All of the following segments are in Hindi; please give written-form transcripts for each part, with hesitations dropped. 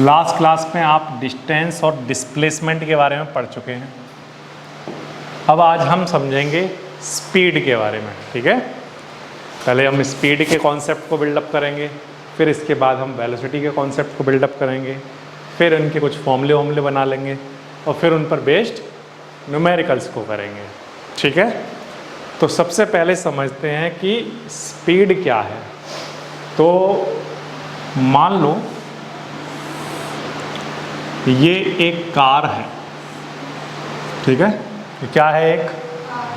लास्ट क्लास में आप डिस्टेंस और डिस्प्लेसमेंट के बारे में पढ़ चुके हैं। अब आज हम समझेंगे स्पीड के बारे में, ठीक है। पहले हम स्पीड के कॉन्सेप्ट को बिल्डअप करेंगे, फिर इसके बाद हम वेलोसिटी के कॉन्सेप्ट को बिल्डअप करेंगे, फिर इनके कुछ फॉर्मूले बना लेंगे और फिर उन पर बेस्ड न्यूमेरिकल्स को करेंगे, ठीक है। तो सबसे पहले समझते हैं कि स्पीड क्या है। तो मान लो ये एक कार है, ठीक है। ये क्या है? एक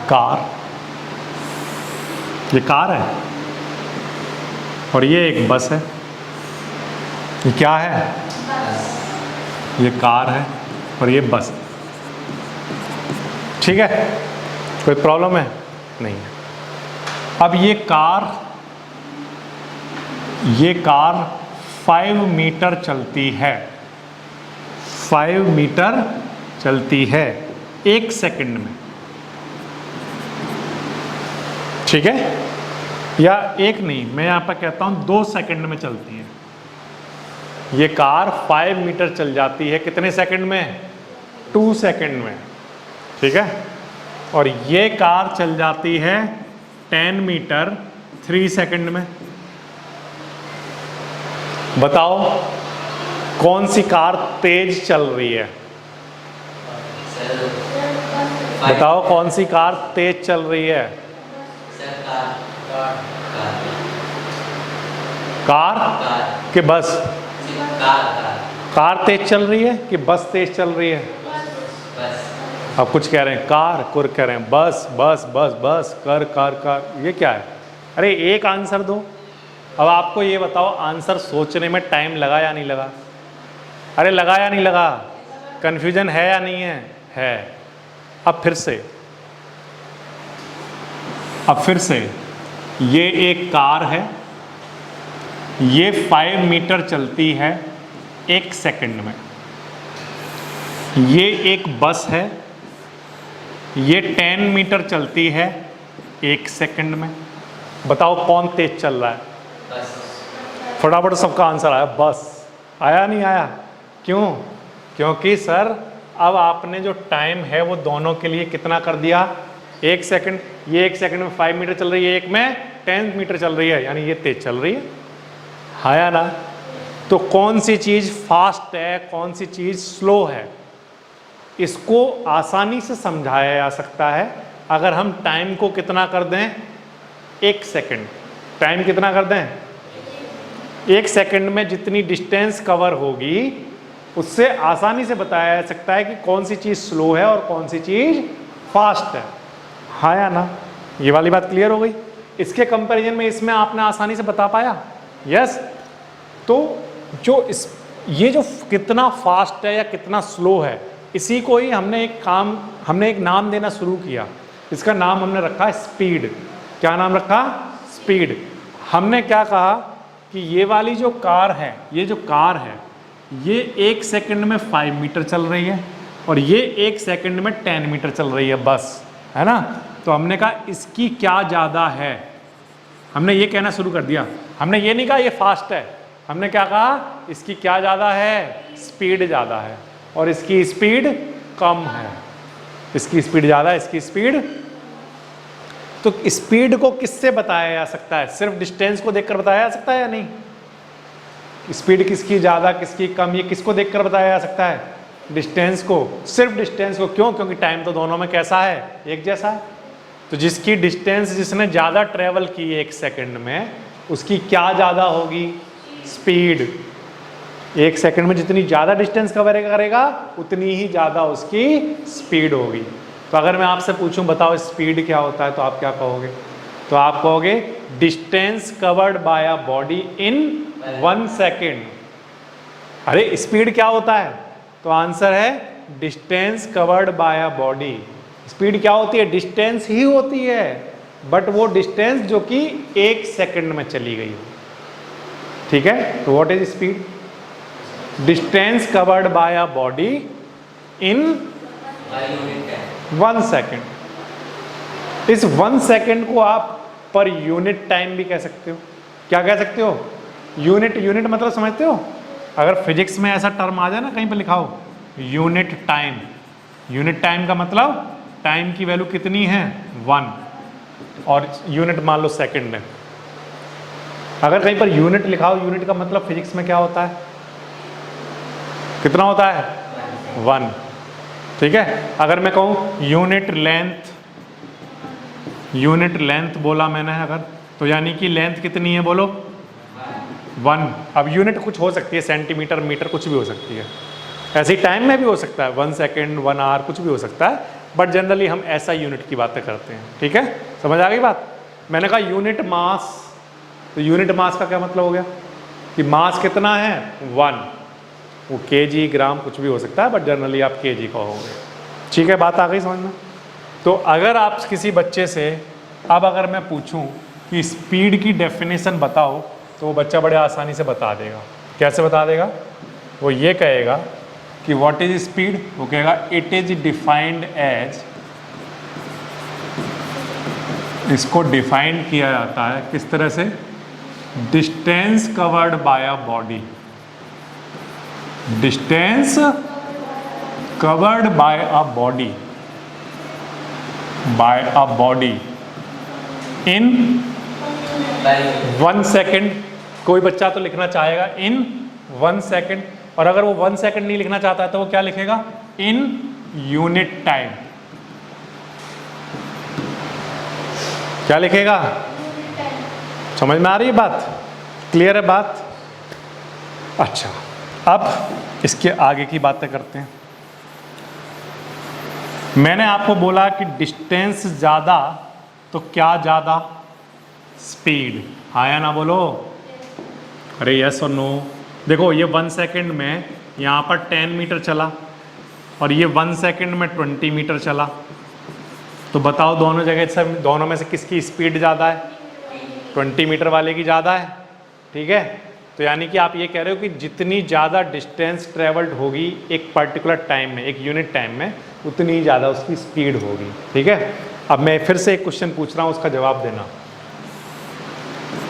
कार। ये कार है और ये एक बस है। ये क्या है? ये कार है और ये बस है, ठीक है। कोई प्रॉब्लम है? नहीं है। अब ये कार 5 मीटर चलती है, 5 मीटर चलती है 1 सेकंड में, ठीक है। या एक नहीं, मैं यहाँ पर कहता हूँ 2 सेकंड में चलती है। ये कार 5 मीटर चल जाती है कितने सेकंड में? 2 सेकंड में, ठीक है। और ये कार चल जाती है 10 मीटर 3 सेकंड में। बताओ कौन सी कार तेज चल रही है? बताओ कौन सी कार तेज चल रही है? कार कि बस? कार तेज चल रही है कि बस तेज चल रही है? अब कुछ कह रहे हैं कार, कुछ कह रहे हैं बस बस बस बस कर कार कार। ये क्या है? अरे एक आंसर दो। अब आपको ये बताओ, आंसर सोचने में टाइम लगा या नहीं लगा? अरे लगा या नहीं लगा? कंफ्यूजन है या नहीं है? है। अब फिर से ये एक कार है, ये 5 मीटर चलती है 1 सेकंड में। ये एक बस है, ये 10 मीटर चलती है 1 सेकंड में। बताओ कौन तेज चल रहा है? फटाफट सबका आंसर आया, बस। आया नहीं आया? क्यों? क्योंकि सर अब आपने जो टाइम है वो दोनों के लिए कितना कर दिया? 1 सेकंड। ये 1 सेकंड में 5 मीटर चल रही है, एक में 10 मीटर चल रही है, यानी ये तेज चल रही है। आया ना? तो कौन सी चीज़ फास्ट है, कौन सी चीज़ स्लो है, इसको आसानी से समझाया जा सकता है अगर हम टाइम को कितना कर दें? 1 सेकंड। टाइम कितना कर दें? 1 सेकंड में जितनी डिस्टेंस कवर होगी उससे आसानी से बताया जा सकता है कि कौन सी चीज़ स्लो है और कौन सी चीज़ फास्ट है। हाँ या ना? ये वाली बात क्लियर हो गई? इसके कंपैरिजन में इसमें आपने आसानी से बता पाया? यस। तो ये जो कितना फास्ट है या कितना स्लो है, इसी को ही हमने एक नाम देना शुरू किया। इसका नाम हमने रखा स्पीड। क्या नाम रखा? स्पीड। हमने क्या कहा कि ये वाली जो कार है, ये 1 सेकंड में 5 मीटर चल रही है और ये 1 सेकंड में 10 मीटर चल रही है, बस, है ना। तो हमने कहा इसकी क्या ज़्यादा है, हमने ये कहना शुरू कर दिया। हमने ये नहीं कहा ये फास्ट है, हमने क्या कहा? इसकी क्या ज़्यादा है? स्पीड ज़्यादा है और इसकी स्पीड कम है। इसकी स्पीड ज़्यादा है, इसकी स्पीड। तो स्पीड को किससे बताया जा सकता है? सिर्फ डिस्टेंस को देखकर बताया जा सकता है या नहीं? स्पीड किसकी ज़्यादा किसकी कम, ये किसको देखकर बताया जा सकता है? डिस्टेंस को, सिर्फ डिस्टेंस को। क्यों? क्योंकि टाइम तो दोनों में कैसा है? एक जैसा है। तो जिसकी डिस्टेंस, जिसने ज़्यादा ट्रेवल की 1 सेकंड में, उसकी क्या ज़्यादा होगी? स्पीड। 1 सेकंड में जितनी ज़्यादा डिस्टेंस कवर करेगा उतनी ही ज़्यादा उसकी स्पीड होगी। तो अगर मैं आपसे पूछूं बताओ स्पीड क्या होता है, तो आप क्या कहोगे? तो आप कहोगे distance covered by a body in 1 second. अरे स्पीड क्या होता है? तो आंसर है distance covered by a body. Speed क्या होती है? डिस्टेंस ही होती है, बट वो डिस्टेंस जो कि 1 सेकंड में चली गई हो, ठीक है। तो what is speed? Distance covered by a body in 1 second. इस 1 सेकंड को आप पर यूनिट टाइम भी कह सकते हो। क्या कह सकते हो? यूनिट मतलब समझते हो? अगर फिजिक्स में ऐसा टर्म आ जाए ना कहीं पे लिखा हो यूनिट टाइम, यूनिट टाइम का मतलब टाइम की वैल्यू कितनी है 1 और यूनिट मान लो सेकंड में। अगर कहीं पर यूनिट लिखा हो, यूनिट का मतलब फिजिक्स में क्या होता है, कितना होता है 1, ठीक है। अगर मैं कहूँ यूनिट लेंथ बोला मैंने अगर, तो यानी कि लेंथ कितनी है बोलो 1। अब यूनिट कुछ हो सकती है, सेंटीमीटर, मीटर, कुछ भी हो सकती है। ऐसे ही टाइम में भी हो सकता है 1 सेकेंड 1 आवर कुछ भी हो सकता है, बट जनरली हम ऐसा यूनिट की बातें करते हैं, ठीक है। समझ आ गई बात। मैंने कहा यूनिट मास, तो यूनिट मास का क्या मतलब हो गया कि मास कितना है 1, वो केजी ग्राम कुछ भी हो सकता है, बट जनरली आप केजी कहोगे, ठीक है। बात आ गई समझ में। तो अगर आप किसी बच्चे से अब अगर मैं पूछूं कि स्पीड की डेफिनेशन बताओ, तो वो बच्चा बड़े आसानी से बता देगा। कैसे बता देगा? वो ये कहेगा कि व्हाट इज स्पीड, वो कहेगा इट इज डिफाइंड एज, इसको डिफाइन किया जाता है किस तरह से, distance covered by a body, distance covered by a body in 1 second. कोई बच्चा तो लिखना चाहेगा इन 1 सेकेंड, और अगर वो 1 सेकेंड नहीं लिखना चाहता है तो वो क्या लिखेगा, इन यूनिट टाइम। क्या लिखेगा? समझ में आ रही है बात? क्लियर है बात? अच्छा, अब इसके आगे की बातें करते हैं। मैंने आपको बोला कि डिस्टेंस ज़्यादा तो क्या ज़्यादा, स्पीड। हाँ या ना बोलो? अरे यस और नो। देखो ये 1 सेकेंड में यहाँ पर 10 मीटर चला और ये 1 सेकेंड में 20 मीटर चला, तो बताओ दोनों जगह से, दोनों में से किसकी स्पीड ज़्यादा है? 20 मीटर वाले की ज़्यादा है, ठीक है। तो यानी कि आप ये कह रहे हो कि जितनी ज़्यादा डिस्टेंस ट्रेवल्ड होगी एक पर्टिकुलर टाइम में, एक यूनिट टाइम में, उतनी ज़्यादा उसकी स्पीड होगी, ठीक है। अब मैं फिर से एक क्वेश्चन पूछ रहा हूँ, उसका जवाब देना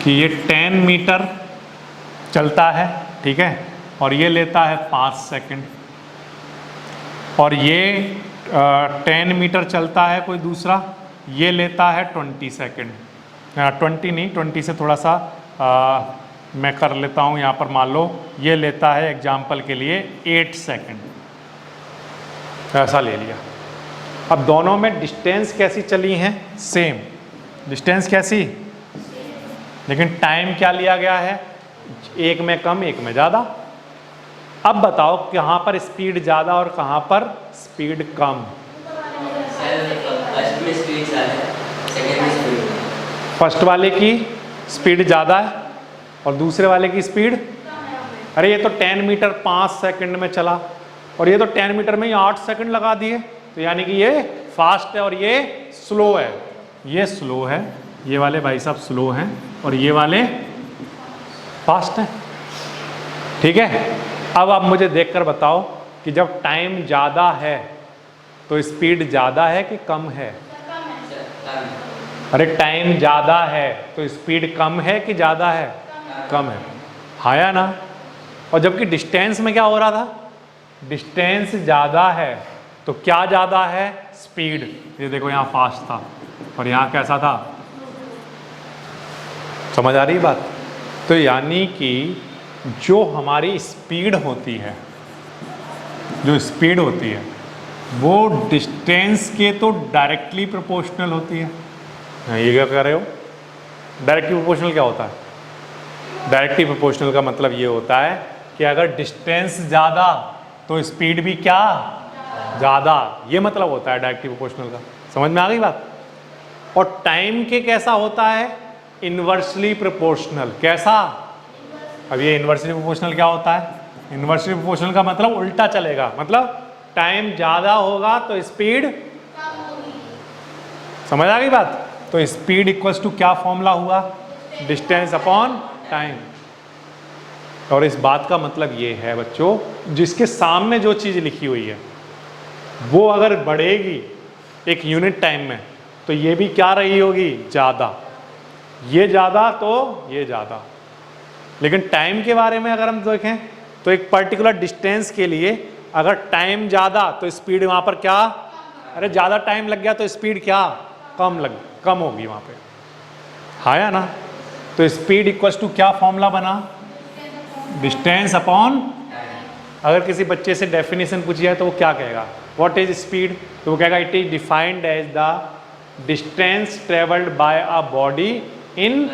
कि ये 10 मीटर चलता है, ठीक है, और ये लेता है 5 सेकंड, और ये 10 मीटर चलता है कोई दूसरा, ये लेता है 20 सेकंड, 20 नहीं, 20 से थोड़ा सा मैं कर लेता हूँ यहाँ पर, मान लो ये लेता है एग्जाम्पल के लिए 8 सेकंड, ऐसा ले लिया। अब दोनों में डिस्टेंस कैसी चली हैं? सेम डिस्टेंस कैसी, लेकिन टाइम क्या लिया गया है, एक में कम एक में ज़्यादा। अब बताओ कहाँ पर स्पीड ज़्यादा और कहाँ पर स्पीड कम? फर्स्ट वाले की स्पीड ज़्यादा है और दूसरे वाले की स्पीड, अरे ये तो 10 मीटर 5 सेकंड में चला और ये तो 10 मीटर में ही 8 सेकंड लगा दिए, तो यानी कि ये फास्ट है और ये स्लो है। ये स्लो है, ये वाले भाई साहब स्लो हैं, और ये वाले फास्ट हैं, ठीक है। अब आप मुझे देखकर बताओ कि जब टाइम ज़्यादा है तो स्पीड ज़्यादा है कि कम है? अरे टाइम ज़्यादा है तो स्पीड कम है कि ज़्यादा है? कम है, हाँ या ना? और जबकि डिस्टेंस में क्या हो रहा था, डिस्टेंस ज़्यादा है तो क्या ज़्यादा है? स्पीड। ये देखो यहाँ फास्ट था और यहाँ कैसा था? समझ आ रही बात? तो यानी कि जो हमारी स्पीड होती है, जो स्पीड होती है वो डिस्टेंस के तो डायरेक्टली प्रोपोर्शनल होती है। ये क्या कह रहे हो? डायरेक्टली प्रोपोर्शनल क्या होता है? डायरेक्टली प्रोपोर्शनल का मतलब ये होता है कि अगर डिस्टेंस ज़्यादा तो स्पीड भी क्या? ज़्यादा। ये मतलब होता है डायरेक्टली प्रोपोर्शनल का। समझ में आ गई बात? और टाइम के कैसा होता है? Inversely proportional. कैसा? अब ये इन्वर्सली प्रोपोर्शनल क्या होता है? इन्वर्सली प्रोपोर्शनल का मतलब उल्टा चलेगा, मतलब टाइम ज़्यादा होगा तो स्पीड कम होगी। समझ आ गई बात? तो स्पीड इक्वल्स टू क्या फॉर्मूला हुआ? Distance upon time. और इस बात का मतलब ये है बच्चों, जिसके सामने जो चीज़ लिखी हुई है वो अगर बढ़ेगी एक यूनिट टाइम में तो ये भी क्या रही होगी? ज़्यादा। ये ज़्यादा तो ये ज़्यादा। लेकिन टाइम के बारे में अगर हम देखें तो एक पर्टिकुलर डिस्टेंस के लिए अगर टाइम ज़्यादा तो स्पीड वहाँ पर क्या, अरे ज़्यादा टाइम लग गया तो स्पीड क्या, कम होगी वहाँ पे, हाँ या ना। तो स्पीड इक्वल्स टू क्या फॉर्मूला बना, डिस्टेंस अपॉन, अगर किसी बच्चे से डेफिनेशन पूछी जाए तो वो क्या कहेगा, व्हाट इज स्पीड, तो वो कहेगा it is defined as the distance travelled by a body in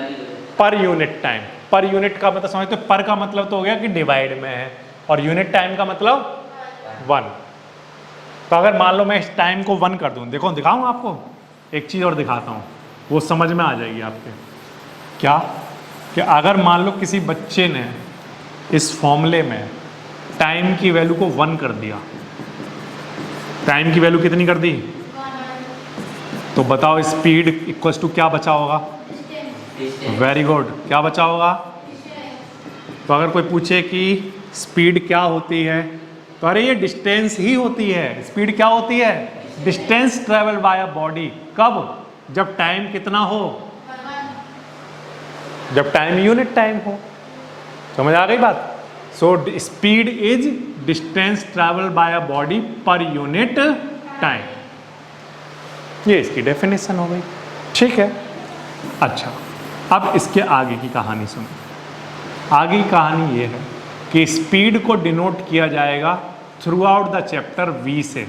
per unit time. Per unit का मतलब समझते हो, पर का मतलब तो हो गया कि डिवाइड में है, और यूनिट टाइम का मतलब 1। तो अगर मान लो मैं इस टाइम को 1 कर दूं, देखो दिखाऊं आपको एक चीज़ और दिखाता हूँ, वो समझ में आ जाएगी आपके। क्या कि अगर मान लो किसी बच्चे ने इस फॉर्मूले में टाइम की वैल्यू को 1 कर दिया, टाइम की वैल्यू कितनी कर दी, तो बताओ स्पीड इक्वल्स टू क्या बचा होगा, वेरी गुड, क्या बचा होगा। तो अगर कोई पूछे कि स्पीड क्या होती है, तो अरे ये डिस्टेंस ही होती है। स्पीड क्या होती है, distance travel by a body, कब, जब टाइम कितना हो, जब टाइम यूनिट टाइम हो। समझ आ गई बात। So speed is distance travel by a body per unit time, ये इसकी डेफिनेशन हो गई, ठीक है। अच्छा, अब इसके आगे की कहानी सुनो। आगे की कहानी ये है कि स्पीड को डिनोट किया जाएगा throughout the chapter v से।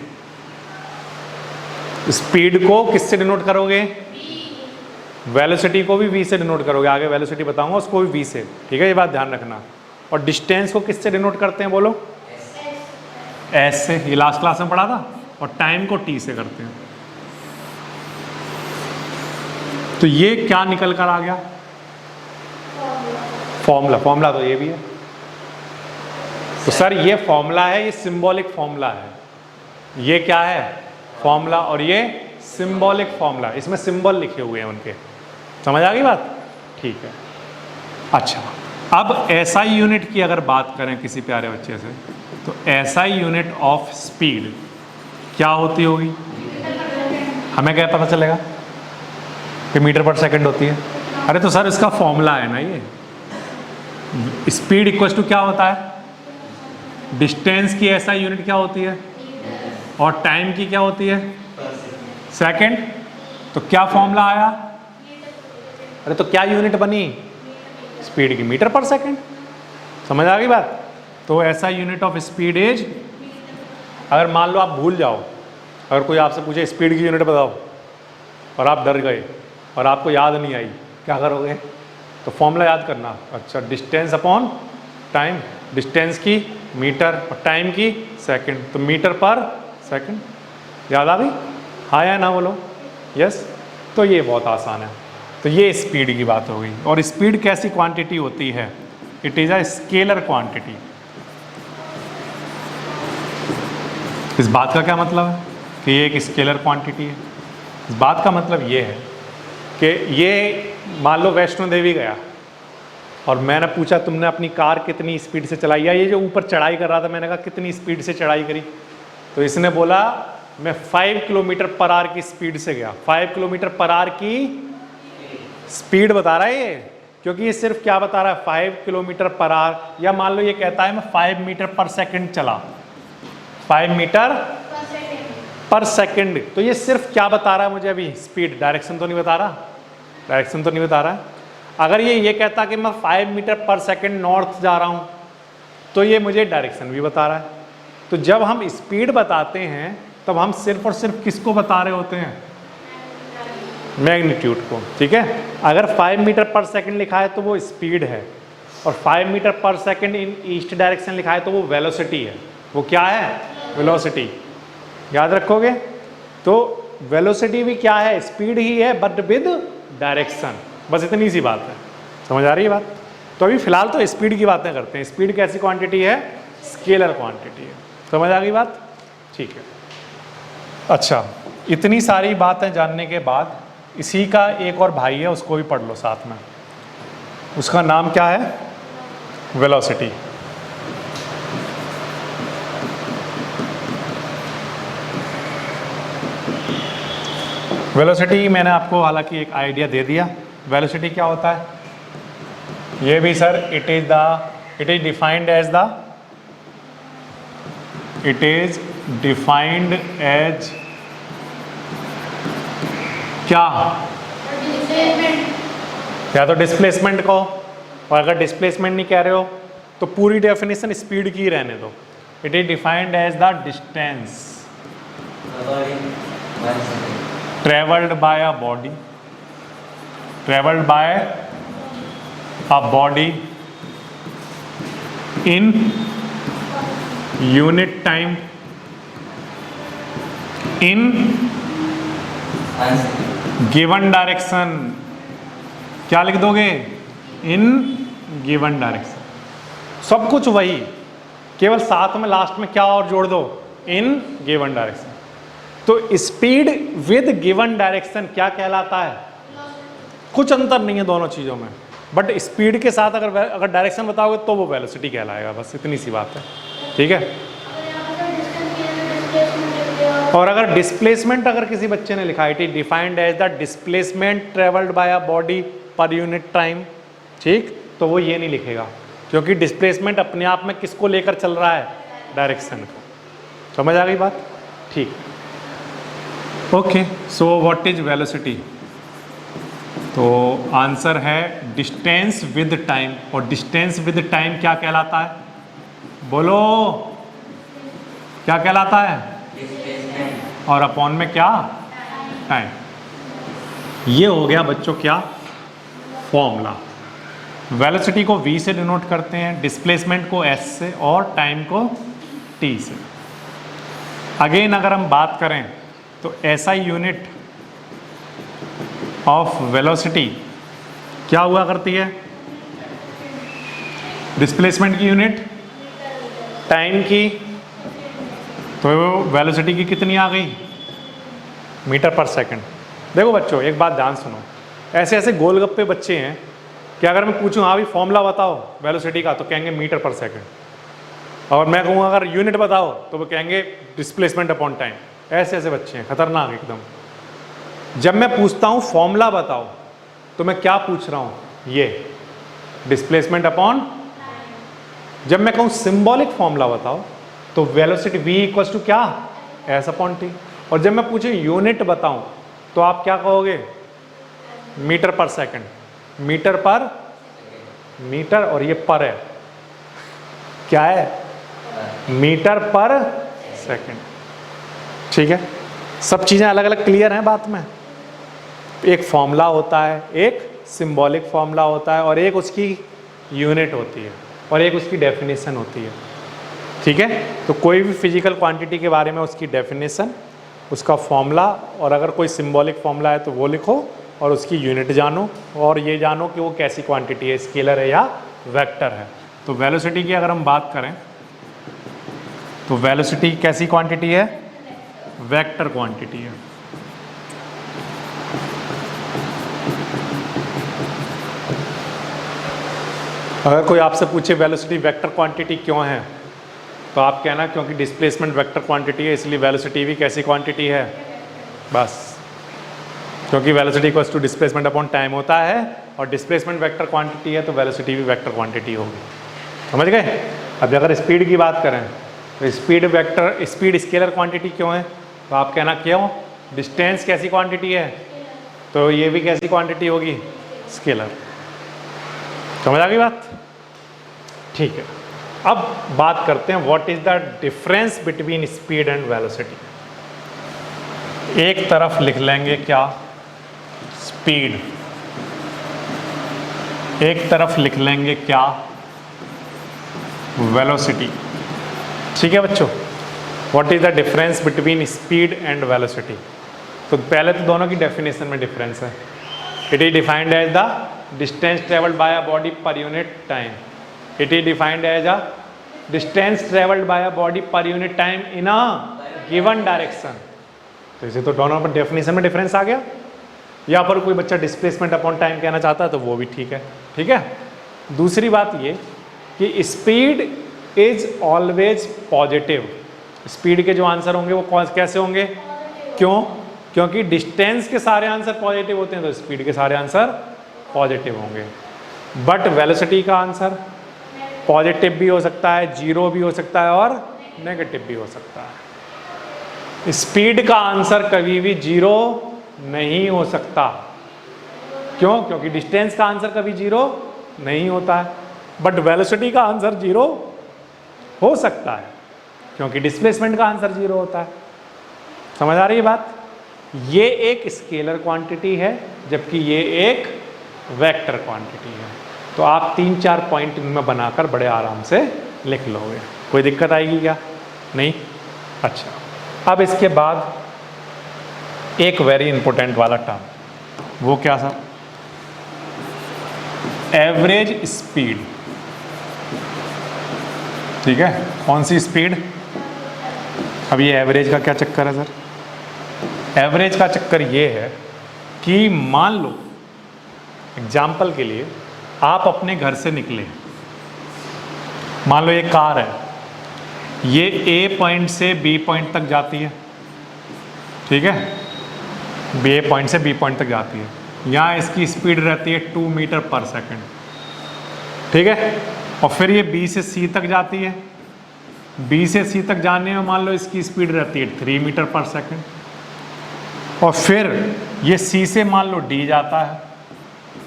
स्पीड को किससे डिनोट करोगे, वेलोसिटी को भी वी से डिनोट करोगे, आगे वेलोसिटी बताऊंगा, उसको भी वी से, ठीक है, ये बात ध्यान रखना। और डिस्टेंस को किससे डिनोट करते हैं बोलो, एस से, ये लास्ट क्लास में पढ़ा था। और टाइम को टी से करते हैं। तो ये क्या निकल कर आ गया, फॉर्मूला। फॉर्मूला तो ये भी है। तो सर ये फॉर्मूला है, ये सिंबॉलिक फॉर्मूला है। ये क्या है, फॉर्मूला, और ये सिंबॉलिक फॉर्मूला, इसमें सिंबल लिखे हुए हैं उनके। समझ आ गई बात, ठीक है। अच्छा, अब एसआई यूनिट की अगर बात करें किसी प्यारे बच्चे से, तो एसआई यूनिट ऑफ स्पीड क्या होती होगी, हमें क्या पता चलेगा कि मीटर पर सेकंड होती है। अरे तो सर इसका फॉर्मूला है ना, ये स्पीड इक्वल्स टू क्या होता है, डिस्टेंस की एसआई यूनिट क्या होती है, और टाइम की क्या होती है, सेकंड। तो क्या फॉर्मूला आया, अरे तो क्या यूनिट बनी, स्पीड की, मीटर पर सेकंड। समझ आ गई बात। तो ऐसा यूनिट ऑफ स्पीड इज, अगर मान लो आप भूल जाओ, अगर कोई आपसे पूछे स्पीड की यूनिट बताओ और आप डर गए और आपको याद नहीं आई, क्या करोगे, तो फॉर्मूला याद करना। अच्छा, डिस्टेंस अपॉन टाइम, डिस्टेंस की मीटर और टाइम की सेकंड, तो मीटर पर सेकंड। याद आ गई, हाँ या ना बोलो, यस। तो ये बहुत आसान है। तो ये स्पीड की बात हो गई। और स्पीड कैसी क्वांटिटी होती है, it is a scalar quantity. इस बात का क्या मतलब है कि ये एक स्केलर क्वांटिटी है। इस बात का मतलब ये है कि ये मान लो वैष्णो देवी गया और मैंने पूछा तुमने अपनी कार कितनी स्पीड से चलाई, या ये जो ऊपर चढ़ाई कर रहा था मैंने कहा कितनी स्पीड से चढ़ाई करी, तो इसने बोला मैं 5 किलोमीटर पर आवर की स्पीड से गया। 5 किलोमीटर पर आवर की स्पीड बता रहा है ये, क्योंकि ये सिर्फ क्या बता रहा है, 5 किलोमीटर पर आवर। या मान लो ये कहता है मैं 5 मीटर पर सेकंड चला, 5 मीटर पर सेकंड, तो ये सिर्फ क्या बता रहा है मुझे अभी, स्पीड। डायरेक्शन तो नहीं बता रहा, डायरेक्शन तो नहीं बता रहा है। अगर ये कहता कि मैं 5 मीटर पर सेकंड नॉर्थ जा रहा हूँ, तो ये मुझे डायरेक्शन भी बता रहा है। तो जब हम स्पीड बताते हैं तब हम सिर्फ और सिर्फ किसको बता रहे होते हैं, मैग्नीट्यूड को, ठीक है। अगर 5 मीटर पर सेकंड लिखा है तो वो स्पीड है, और 5 मीटर पर सेकंड इन ईस्ट डायरेक्शन लिखा है तो वो वेलोसिटी है। वो क्या है, वेलोसिटी, याद रखोगे। तो वेलोसिटी भी क्या है, स्पीड ही है, बट विद डायरेक्शन। बस इतनी सी बात है, समझ आ रही है बात। तो अभी फिलहाल तो स्पीड की बातें करते हैं। स्पीड कैसी क्वांटिटी है, स्केलर क्वांटिटी है। समझ आ गई बात, ठीक है। अच्छा, इतनी सारी बातें जानने के बाद इसी का एक और भाई है, उसको भी पढ़ लो साथ में। उसका नाम क्या है, वेलोसिटी। वेलोसिटी मैंने आपको हालांकि एक आइडिया दे दिया। वेलोसिटी क्या होता है, ये भी sir it is defined as the it is defined as क्या, या तो डिस्प्लेसमेंट को, और अगर डिस्प्लेसमेंट नहीं कह रहे हो तो पूरी डेफिनेशन स्पीड की रहने दो। It is defined as the distance travelled by a body, travelled by a body in unit time in given direction. क्या लिख दोगे? In given direction. सब कुछ वही, केवल साथ में लास्ट में क्या और जोड़ दो? इन गिवन डायरेक्शन। तो स्पीड विद गिवन डायरेक्शन क्या कहलाता है? कुछ अंतर नहीं है दोनों चीजों में, बट स्पीड के साथ अगर डायरेक्शन बताओगे तो वो वेलोसिटी कहलाएगा। बस इतनी सी बात है, ठीक है। और अगर डिस्प्लेसमेंट अगर किसी बच्चे ने लिखा it is defined as the displacement travelled by a body per unit time, ठीक, तो वो ये नहीं लिखेगा, क्योंकि डिस्प्लेसमेंट अपने आप में किसको लेकर चल रहा है? डायरेक्शन को। समझ आ गई बात? ठीक, okay. So what is velocity? तो आंसर है डिस्टेंस विद टाइम। और डिस्टेंस विद टाइम क्या कहलाता है? बोलो, क्या कहलाता है? और अपॉन में क्या? टाइम। ये हो गया बच्चों क्या? फॉर्मूला। वेलोसिटी को v से डिनोट करते हैं, डिस्प्लेसमेंट को s से और टाइम को t से। अगेन अगर हम बात करें तो SI यूनिट ऑफ वेलोसिटी क्या हुआ करती है? डिस्प्लेसमेंट की यूनिट, टाइम की, तो वेलोसिटी की कितनी आ गई? मीटर पर सेकंड। देखो बच्चों एक बात ध्यान सुनो, ऐसे ऐसे गोलगप्पे बच्चे हैं कि अगर मैं पूछूं हाँ भी फॉर्मूला बताओ वेलोसिटी का, तो कहेंगे मीटर पर सेकंड। और मैं कहूँ अगर यूनिट बताओ तो वो कहेंगे डिस्प्लेसमेंट अपॉन टाइम। ऐसे ऐसे बच्चे हैं, खतरनाक एकदम। जब मैं पूछता हूँ फॉर्मूला बताओ तो मैं क्या पूछ रहा हूँ? ये डिस्प्लेसमेंट अपॉन। जब मैं कहूँ सिंबॉलिक फॉर्मूला बताओ तो वेलोसिटी v इक्वल्स टू क्या? s upon T. और जब मैं पूछे यूनिट बताऊं तो आप क्या कहोगे? मीटर पर सेकंड। मीटर पर, मीटर और ये पर है, क्या है? मीटर पर सेकंड। ठीक है, सब चीजें अलग अलग क्लियर हैं बात में। एक फॉर्मूला होता है, एक सिंबॉलिक फॉर्मूला होता है, और एक उसकी यूनिट होती है, और एक उसकी डेफिनेशन होती है। ठीक है, तो कोई भी फिजिकल क्वांटिटी के बारे में उसकी डेफिनेशन, उसका फॉर्मूला, और अगर कोई सिंबॉलिक फॉर्मूला है तो वो लिखो और उसकी यूनिट जानो, और ये जानो कि वो कैसी क्वांटिटी है, स्केलर है या वेक्टर है। तो वेलोसिटी की अगर हम बात करें तो वेलोसिटी कैसी क्वांटिटी है? वेक्टर क्वांटिटी है। अगर कोई आपसे पूछे वेलोसिटी वेक्टर क्वांटिटी क्यों है, तो आप कहना क्योंकि डिस्प्लेसमेंट वेक्टर क्वांटिटी है इसलिए वेलोसिटी भी कैसी क्वांटिटी है? बस, क्योंकि velocity equals to displacement upon time होता है, और डिस्प्लेसमेंट वेक्टर क्वांटिटी है तो वेलोसिटी भी वेक्टर क्वांटिटी होगी। समझ गए? अब अगर स्पीड की बात करें तो speed vector, speed scalar quantity क्यों है? तो आप कहना क्यों? डिस्टेंस कैसी क्वांटिटी है, तो ये भी कैसी क्वांटिटी होगी? स्केलर। समझ आ गई बात? ठीक है, अब बात करते हैं what is the difference between speed and velocity. एक तरफ लिख लेंगे क्या? स्पीड। एक तरफ लिख लेंगे क्या? वेलोसिटी। ठीक है बच्चों, what is the difference between speed and velocity. तो पहले तो दोनों की डेफिनेशन में डिफरेंस है। It is defined as the distance travelled by a body per unit time. It is defined as a distance traveled by a body per unit time in a given direction। तो इसे तो दोनों पर डेफिनेशन में डिफरेंस आ गया। या पर कोई बच्चा डिस्प्लेसमेंट अपॉन टाइम कहना चाहता है तो वो भी ठीक है। ठीक है, दूसरी बात ये कि speed is always positive. Speed के जो आंसर होंगे वो कैसे होंगे? क्यों? क्योंकि डिस्टेंस के सारे आंसर पॉजिटिव होते हैं तो स्पीड के सारे आंसर पॉजिटिव होंगे। बट वेलोसिटी का आंसर पॉजिटिव भी हो सकता है, जीरो भी हो सकता है और नेगेटिव भी हो सकता है। स्पीड का आंसर कभी भी 0 नहीं हो सकता। क्यों? क्योंकि डिस्टेंस का आंसर कभी 0 नहीं होता है, बट वेलोसिटी का आंसर 0 हो सकता है, क्योंकि डिस्प्लेसमेंट का आंसर 0 होता है। समझ आ रही है बात? ये एक स्केलर क्वांटिटी है, जबकि ये एक वेक्टर क्वांटिटी है। तो आप 3-4 पॉइंट इनमें बनाकर बड़े आराम से लिख लोगे। कोई दिक्कत आएगी क्या? नहीं? अच्छा, अब इसके बाद एक वेरी इंपॉर्टेंट वाला टर्म, वो क्या सर? Average speed. ठीक है, कौन सी स्पीड? अब ये एवरेज का क्या चक्कर है सर? एवरेज का चक्कर ये है कि मान लो एग्जाम्पल के लिए आप अपने घर से निकले, मान लो ये कार है, ये ए पॉइंट से बी पॉइंट तक जाती है। ठीक है, ए पॉइंट से बी पॉइंट तक जाती है। यहाँ इसकी स्पीड रहती है 2 मीटर पर सेकंड। ठीक है, और फिर ये बी से सी तक जाती है। बी से सी तक जाने में मान लो इसकी स्पीड रहती है 3 मीटर पर सेकंड। और फिर ये सी से मान लो डी जाता है,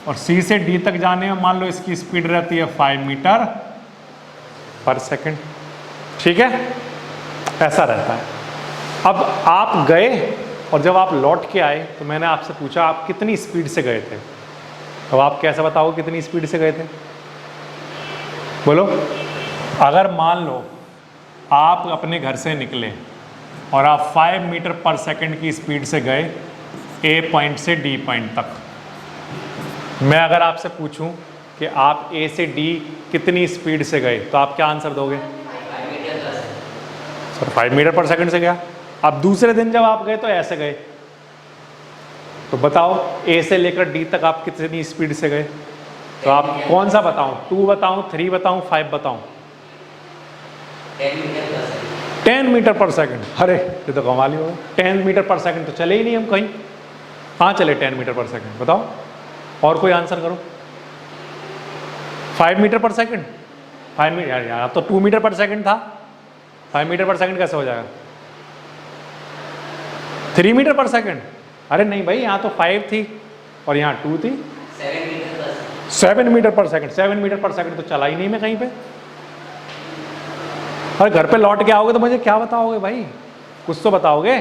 और सी से डी तक जाने में मान लो इसकी स्पीड रहती है 5 मीटर पर सेकंड। ठीक है, ऐसा रहता है। अब आप गए और जब आप लौट के आए तो मैंने आपसे पूछा आप कितनी स्पीड से गए थे। अब आप कैसे बताओगे कितनी स्पीड से गए थे? बोलो। अगर मान लो आप अपने घर से निकले और आप 5 मीटर पर सेकंड की स्पीड से गए ए पॉइंट से डी पॉइंट तक, मैं अगर आपसे पूछूं कि आप ए से डी कितनी स्पीड से गए तो आप क्या आंसर दोगे? सर 5 मीटर पर सेकंड से गया। अब दूसरे दिन जब आप गए तो ऐसे गए, तो बताओ ए से लेकर डी तक आप कितनी स्पीड से गए? तो आप कौन सा बताऊं? 2 बताऊं, 3 बताऊं, 5 बताऊं? 10 मीटर पर सेकंड। अरे ये तो कमाल ही होगा, 10 मीटर पर सेकंड तो चले ही नहीं हम कहीं। कहाँ चले 10 मीटर पर सेकंड? बताओ, और कोई आंसर करो। 5 मीटर पर सेकंड? 5 मीटर यार, तो 2 मीटर पर सेकंड था, 5 मीटर पर सेकंड कैसे हो जाएगा? 3 मीटर पर सेकंड? अरे नहीं भाई, यहाँ तो 5 थी और यहाँ 2 थी। 7 मीटर पर सेकंड। 7 मीटर पर सेकंड तो चला ही नहीं मैं कहीं पे। और घर पे लौट के आओगे तो मुझे क्या बताओगे भाई? कुछ तो बताओगे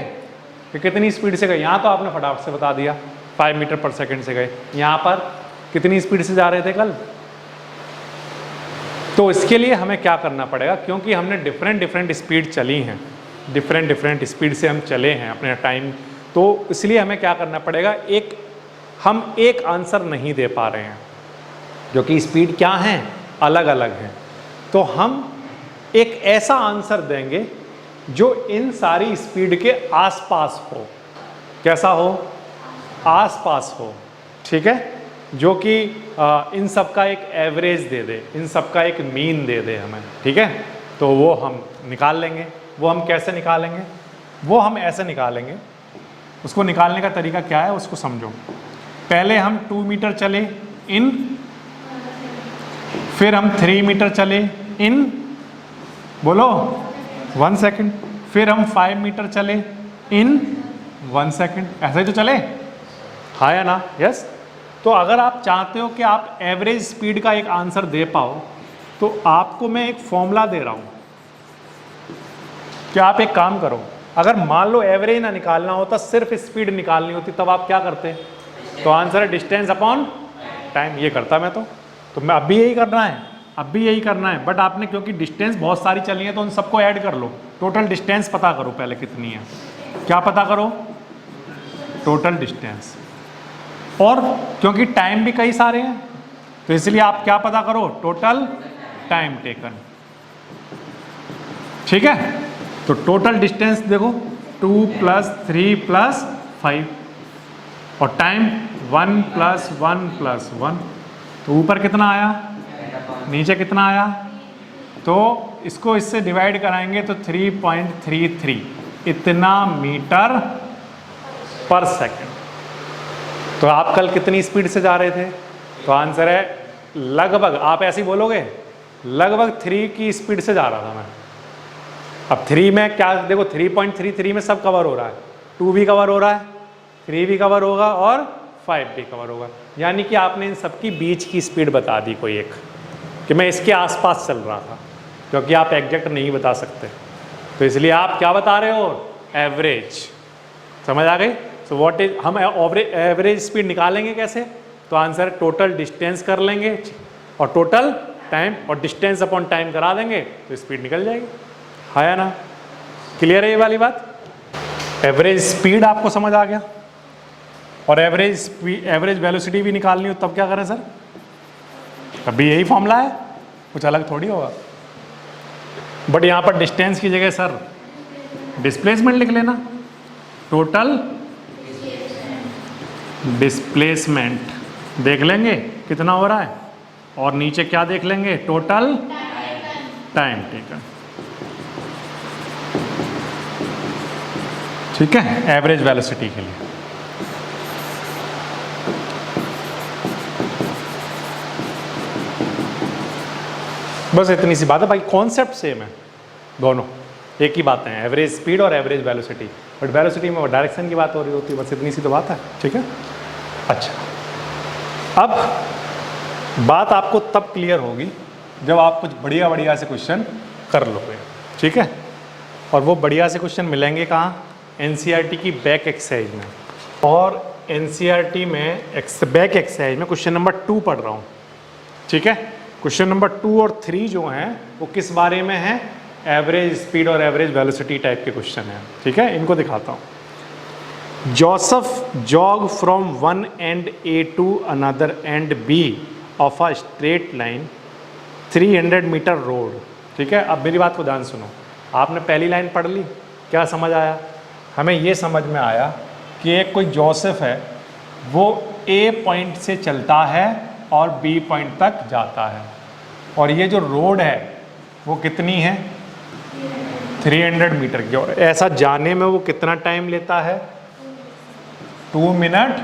कि कितनी स्पीड से गए। यहाँ तो आपने फटाफट से बता दिया 5 मीटर पर सेकंड से गए। यहाँ पर कितनी स्पीड से जा रहे थे कल? तो इसके लिए हमें क्या करना पड़ेगा, क्योंकि हमने डिफरेंट स्पीड चली हैं, डिफरेंट स्पीड से हम चले हैं अपने टाइम, तो इसलिए हमें क्या करना पड़ेगा, हम एक आंसर नहीं दे पा रहे हैं, क्योंकि स्पीड क्या है, अलग अलग है। तो हम एक ऐसा आंसर देंगे जो इन सारी स्पीड के आसपास हो। कैसा हो? आसपास हो। ठीक है, जो कि इन सब का एक एवरेज दे दे, इन सब का एक मीन दे दे हमें। ठीक है, तो वो हम निकाल लेंगे। वो हम कैसे निकालेंगे? वो हम ऐसे निकालेंगे। उसको निकालने का तरीका क्या है उसको समझो। पहले हम 2 मीटर चले इन, फिर हम 3 मीटर चले इन, बोलो 1 सेकंड, फिर हम 5 मीटर चले इन 1 सेकंड। ऐसे ही तो चले, हाँ या ना? यस। तो अगर आप चाहते हो कि आप एवरेज स्पीड का एक आंसर दे पाओ, तो आपको मैं एक फॉर्मूला दे रहा हूं कि आप एक काम करो, अगर मान लो एवरेज ना निकालना होता, सिर्फ स्पीड निकालनी होती, तब आप क्या करते? तो आंसर है डिस्टेंस अपॉन टाइम। ये करता मैं तो मैं अब भी यही करना है, अब भी यही करना है। बट आपने क्योंकि डिस्टेंस बहुत सारी चली है तो उन सबको ऐड कर लो। टोटल डिस्टेंस पता करो पहले कितनी है। क्या पता करो? Total distance. और क्योंकि टाइम भी कई सारे हैं तो इसलिए आप क्या पता करो? Total time taken. ठीक है, तो टोटल डिस्टेंस देखो 2 + 3 + 5 और टाइम 1 + 1 + 1। तो ऊपर कितना आया, नीचे कितना आया? तो इसको इससे डिवाइड कराएंगे तो 3.33 इतना मीटर पर सेकंड। तो आप कल कितनी स्पीड से जा रहे थे? तो आंसर है लगभग, आप ऐसे ही बोलोगे, लगभग 3 की स्पीड से जा रहा था मैं। अब 3 में क्या देखो, 3.33 में सब कवर हो रहा है, 2 भी कवर हो रहा है, 3 भी कवर होगा और 5 भी कवर होगा। यानी कि आपने इन सबकी बीच की स्पीड बता दी कोई एक, कि मैं इसके आसपास चल रहा था, क्योंकि आप एग्जैक्ट नहीं बता सकते, तो इसलिए आप क्या बता रहे हो, एवरेज। समझ आ गई? सो व्हाट इज, हम एवरेज स्पीड निकालेंगे कैसे, तो आंसर टोटल डिस्टेंस कर लेंगे और टोटल टाइम और डिस्टेंस अपॉन टाइम करा देंगे तो स्पीड निकल जाएगी। है या ना? क्लियर है ये वाली बात? एवरेज स्पीड आपको समझ आ गया, और एवरेज वेलोसिटी भी निकालनी हो तब क्या करें सर? अभी यही फॉर्मूला है, कुछ अलग थोड़ी होगा। बट यहाँ पर डिस्टेंस की जगह सर डिस्प्लेसमेंट लिख लेना, टोटल डिस्प्लेसमेंट देख लेंगे कितना हो रहा है, और नीचे क्या देख लेंगे, टोटल टाइम टेकन। ठीक है, एवरेज वेलोसिटी के लिए। बस इतनी सी बात है भाई, कॉन्सेप्ट सेम है दोनों, एक ही बात है, एवरेज स्पीड और एवरेज वेलोसिटी, बट वेलोसिटी में वो डायरेक्शन की बात हो रही होती है, बस इतनी सी तो बात है। ठीक है, अच्छा, अब बात आपको तब क्लियर होगी जब आप कुछ बढ़िया बढ़िया से क्वेश्चन कर लोगे। ठीक है, और वो बढ़िया से क्वेश्चन मिलेंगे कहाँ, एनसीईआरटी की बैक एक्सरसाइज में, और एनसीईआरटी में बैक एक्सरसाइज में क्वेश्चन नंबर 2 पढ़ रहा हूँ। ठीक है, क्वेश्चन नंबर 2 और 3 जो हैं वो किस बारे में है, एवरेज स्पीड और एवरेज वेलोसिटी टाइप के क्वेश्चन हैं। ठीक है, इनको दिखाता हूँ। Joseph jog from one end A to another end B of a straight line 300 metre road. ठीक है, अब मेरी बात को ध्यान सुनो, आपने पहली लाइन पढ़ ली, क्या समझ आया? हमें ये समझ में आया कि एक कोई जोसेफ है, वो ए पॉइंट से चलता है और बी पॉइंट तक जाता है, और ये जो रोड है वो कितनी है, 300 मीटर की, और ऐसा जाने में वो कितना टाइम लेता है, 2 मिनट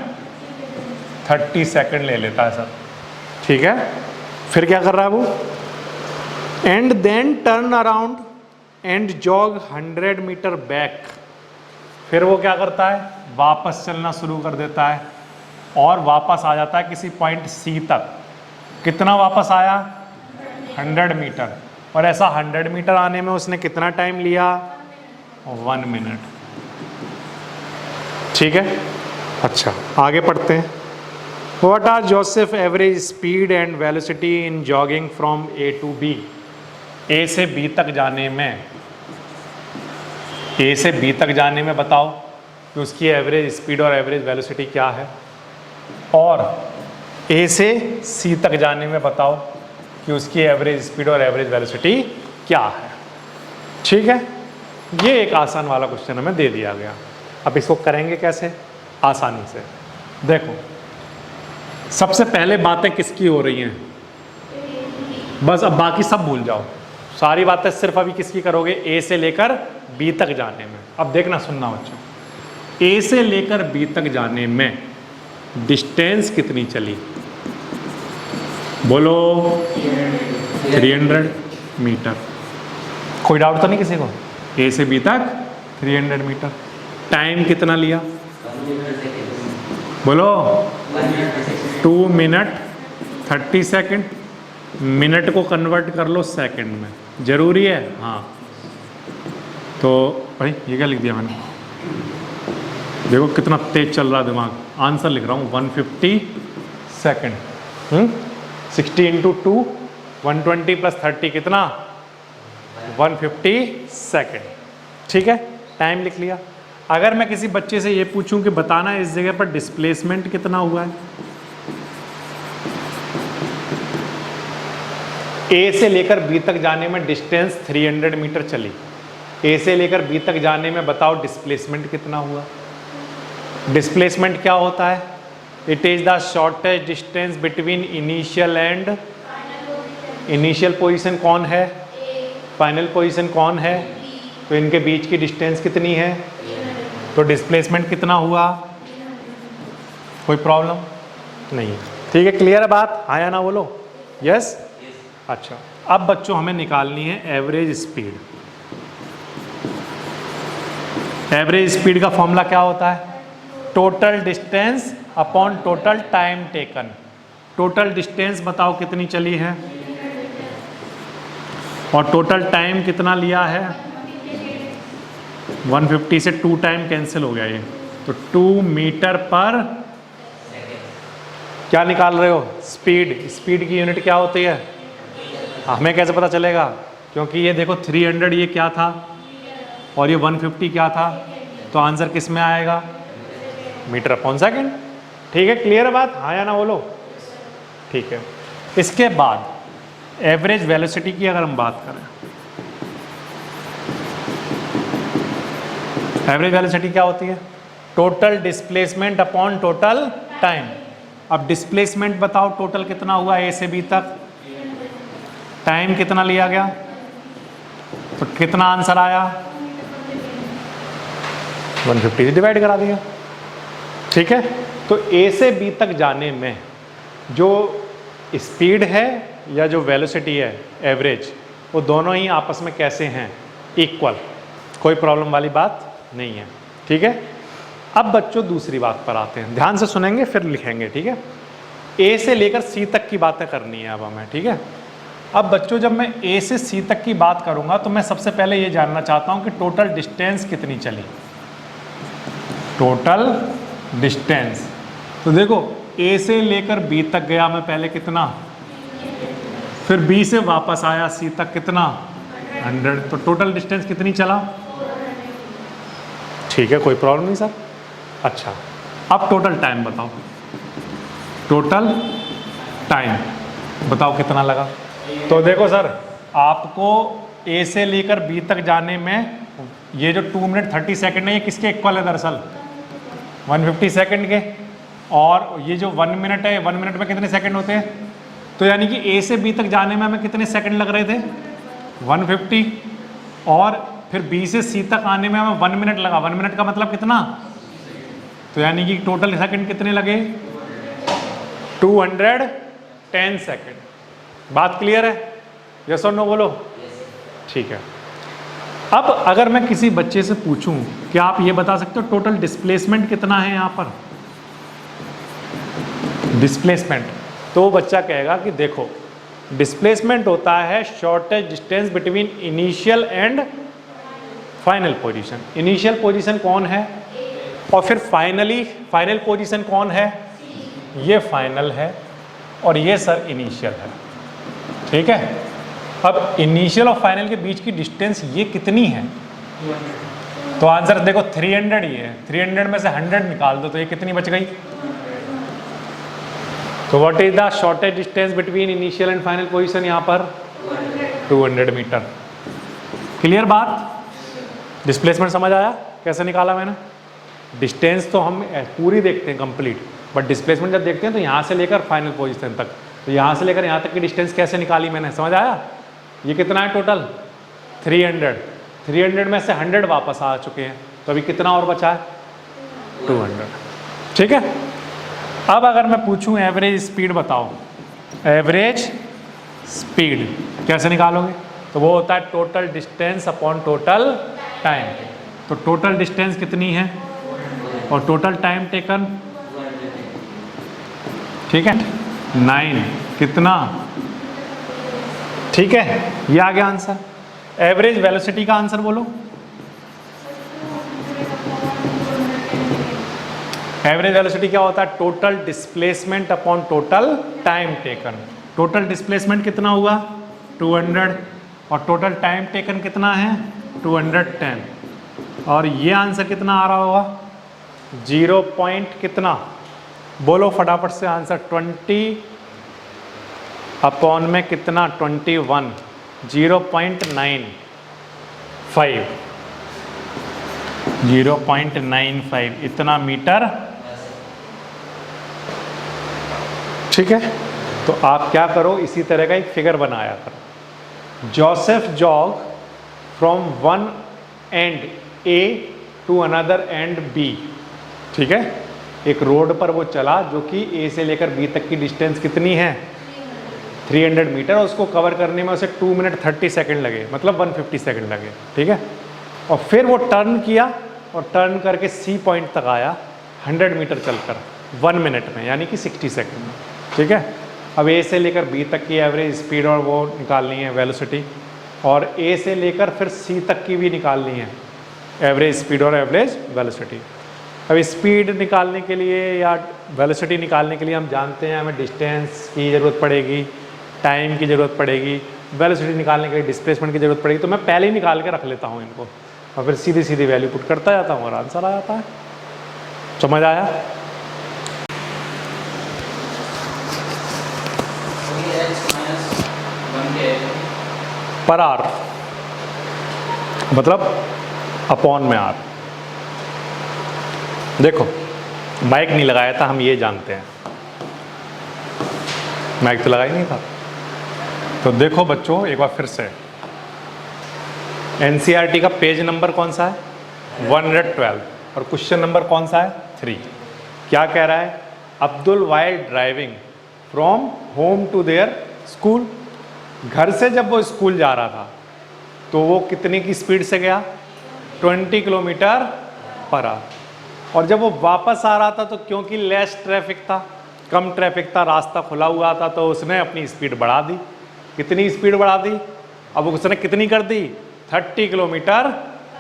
30 सेकंड ले लेता है सर। ठीक है, फिर क्या कर रहा है वो, and then turn around and jog 100 metre back. फिर वो क्या करता है, वापस चलना शुरू कर देता है और वापस आ जाता है किसी पॉइंट सी तक। कितना वापस आया, 100 मीटर, और ऐसा 100 मीटर आने में उसने कितना टाइम लिया, 1 मिनट। ठीक है, अच्छा आगे पढ़ते हैं। What are Joseph average speed and velocity in jogging from A to B. A से बी तक जाने में, ए से बी तक जाने में बताओ कि उसकी एवरेज स्पीड और एवरेज वेलोसिटी क्या है, और ए से सी तक जाने में बताओ कि उसकी एवरेज स्पीड और एवरेज वेलोसिटी क्या है। ठीक है, ये एक आसान वाला क्वेश्चन हमें दे दिया गया। अब इसको करेंगे कैसे, आसानी से। देखो, सबसे पहले बातें किसकी हो रही हैं, बस अब बाकी सब भूल जाओ, सारी बातें सिर्फ अभी किसकी करोगे, ए से लेकर बी तक जाने में। अब देखना सुनना बच्चों, ए से लेकर बी तक जाने में डिस्टेंस कितनी चली, बोलो 300 मीटर। कोई डाउट तो नहीं किसी को, ए से बी तक 300 मीटर। टाइम कितना लिया, बोलो 2 मिनट 30 सेकंड। मिनट को कन्वर्ट कर लो सेकंड में, जरूरी है। हाँ, तो भाई ये क्या लिख दिया मैंने, देखो कितना तेज चल रहा दिमाग। आंसर लिख रहा हूँ 150 सेकंड। 60 इंटू 2 120 प्लस 30 कितना, 150 सेकंड। ठीक है, टाइम लिख लिया। अगर मैं किसी बच्चे से ये पूछूं कि बताना इस जगह पर डिस्प्लेसमेंट कितना हुआ है, ए से लेकर बी तक जाने में डिस्टेंस 300 मीटर चली, ए से लेकर बी तक जाने में बताओ डिस्प्लेसमेंट कितना हुआ। डिस्प्लेसमेंट क्या होता है, it is the shortest distance between initial and, initial position कौन है, फाइनल पोजीशन कौन है, तो इनके बीच की डिस्टेंस कितनी है, तो डिस्प्लेसमेंट कितना हुआ। कोई प्रॉब्लम नहीं, ठीक है, क्लियर है बात, हाँ या ना बोलो, यस। अच्छा, अब बच्चों हमें निकालनी है एवरेज स्पीड। एवरेज स्पीड का फॉर्मूला क्या होता है? Total distance upon total time taken. Total distance बताओ कितनी चली है और टोटल टाइम कितना लिया है? 150 से 2 टाइम कैंसिल हो गया ये, तो 2 मीटर पर क्या निकाल रहे हो? स्पीड। स्पीड की यूनिट क्या होती है? हमें कैसे पता चलेगा? क्योंकि ये देखो 300 ये क्या था और ये 150 क्या था, तो आंसर किस में आएगा? Metre upon second. ठीक है, क्लियर है बात? हाँ या ना बोलो। ठीक है, इसके बाद एवरेज वेलोसिटी की अगर हम बात करें, एवरेज वेलोसिटी क्या होती है? Total displacement upon total time. अब डिस्प्लेसमेंट बताओ टोटल कितना हुआ ए से बी तक, टाइम कितना लिया गया, तो कितना आंसर आया? 150 से डिवाइड करा दिया। ठीक है, तो ए से बी तक जाने में जो स्पीड है या जो वेलोसिटी है एवरेज, वो दोनों ही आपस में कैसे हैं? इक्वल। कोई प्रॉब्लम वाली बात नहीं है। ठीक है, अब बच्चों दूसरी बात पर आते हैं, ध्यान से सुनेंगे फिर लिखेंगे। ठीक है, ए से लेकर सी तक की बातें करनी है अब हमें। ठीक है, अब बच्चों जब मैं ए से सी तक की बात करूंगा तो मैं सबसे पहले ये जानना चाहता हूं कि टोटल डिस्टेंस कितनी चली। टोटल डिस्टेंस, तो देखो ए से लेकर बी तक गया मैं पहले कितना, फिर बी से वापस आया सी तक कितना, 100, तो टोटल डिस्टेंस कितनी चला? ठीक है, कोई प्रॉब्लम नहीं सर। अच्छा, अब टोटल टाइम बताओ। टोटल टाइम बताओ कितना लगा? तो देखो सर, आपको ए से लेकर बी तक जाने में ये जो 2 मिनट 30 सेकंड है ये किसके इक्वल है? दरअसल 150 सेकंड के। और ये जो 1 मिनट है, 1 मिनट में कितने सेकंड होते हैं? तो यानी कि ए से बी तक जाने में हमें कितने सेकंड लग रहे थे? 150। और फिर बी से सी तक आने में हमें 1 मिनट लगा। 1 मिनट का मतलब कितना? तो यानी कि टोटल सेकंड कितने लगे? 210 सेकंड। बात क्लियर है? यस और नो बोलो। ठीक है, अब अगर मैं किसी बच्चे से पूछूं कि आप ये बता सकते हो टोटल डिस्प्लेसमेंट कितना है यहाँ पर, डिस्प्लेसमेंट, तो वो बच्चा कहेगा कि देखो डिस्प्लेसमेंट होता है shortage distance between initial and final position. Initial position कौन है और फिर फाइनल पोजीशन कौन है? ये फाइनल है और ये सर इनिशियल है। ठीक है, अब इनिशियल और फाइनल के बीच की डिस्टेंस ये कितनी है? तो आंसर देखो 300 ही है। 300 में से 100 निकाल दो तो ये कितनी बच गई? तो what is the shortage distance between initial and final position? यहाँ पर 200 मीटर। क्लियर बात? डिस्प्लेसमेंट समझ आया कैसे निकाला मैंने? डिस्टेंस तो हम पूरी देखते हैं कंप्लीट, बट डिस्प्लेसमेंट जब देखते हैं तो यहाँ से लेकर फाइनल पोजीशन तक, तो यहाँ से लेकर यहाँ तक की डिस्टेंस कैसे निकाली मैंने? समझ आया? ये कितना है टोटल? 300। 300 में से 100 वापस आ चुके हैं, तो अभी कितना और बचा है? 200। ठीक है, अब अगर मैं पूछूं एवरेज स्पीड बताओ, एवरेज स्पीड कैसे निकालोगे? तो वो होता है total distance upon total time. तो टोटल डिस्टेंस कितनी है और टोटल टाइम टेकन? ठीक है, 9। कितना? ठीक है, ये आ गया आंसर। एवरेज वेलोसिटी का आंसर बोलो। एवरेज वेलोसिटी क्या होता है? Total displacement upon total time taken. Total displacement कितना हुआ? 200 और टोटल टाइम टेकन कितना है? 210। और ये आंसर कितना आ रहा होगा? 0 पॉइंट कितना? बोलो फटाफट से आंसर। 20 अपॉन में कितना? 21। 0.95। 0.95 इतना मीटर। ठीक है, तो आप क्या करो, इसी तरह का एक फिगर बनाया करो। Joseph jog from one end A to another end B. ठीक है, एक रोड पर वो चला जो कि ए से लेकर बी तक की डिस्टेंस कितनी है? 300 मीटर। और उसको कवर करने में उसे 2 मिनट 30 सेकंड लगे, मतलब 150 सेकंड लगे। ठीक है, और फिर वो टर्न किया और टर्न करके सी पॉइंट तक आया 100 मीटर चलकर 1 मिनट में, यानी कि 60 सेकंड में। ठीक है, अब ए से लेकर बी तक की एवरेज स्पीड और वो निकालनी है वेलोसिटी, और ए से लेकर फिर सी तक की भी निकालनी है एवरेज स्पीड और एवरेज वेलोसिटी। अब स्पीड निकालने के लिए या वेलोसिटी निकालने के लिए हम जानते हैं हमें डिस्टेंस की ज़रूरत पड़ेगी, टाइम की ज़रूरत पड़ेगी, वेलोसिटी निकालने के लिए डिस्प्लेसमेंट की ज़रूरत पड़ेगी। तो मैं पहले ही निकाल के रख लेता हूँ इनको और फिर सीधी सीधी वैल्यू पुट करता जाता हूँ और आंसर आ जाता है। समझ आया? पर आर मतलब अपॉन में आर। देखो माइक नहीं लगाया था, हम ये जानते हैं, माइक तो लगाया नहीं था। तो देखो बच्चों एक बार फिर से, एनसीईआरटी का पेज नंबर कौन सा है? 112 और क्वेश्चन नंबर कौन सा है? 3। क्या कह रहा है? Abdul while driving from home to their school. घर से जब वो स्कूल जा रहा था तो वो कितनी की स्पीड से गया? 20 किलोमीटर पर आवर। और जब वो वापस आ रहा था तो क्योंकि लेस ट्रैफिक था, कम ट्रैफिक था, रास्ता खुला हुआ था, तो उसने अपनी स्पीड बढ़ा दी। कितनी स्पीड बढ़ा दी? अब उसने कितनी कर दी? 30 किलोमीटर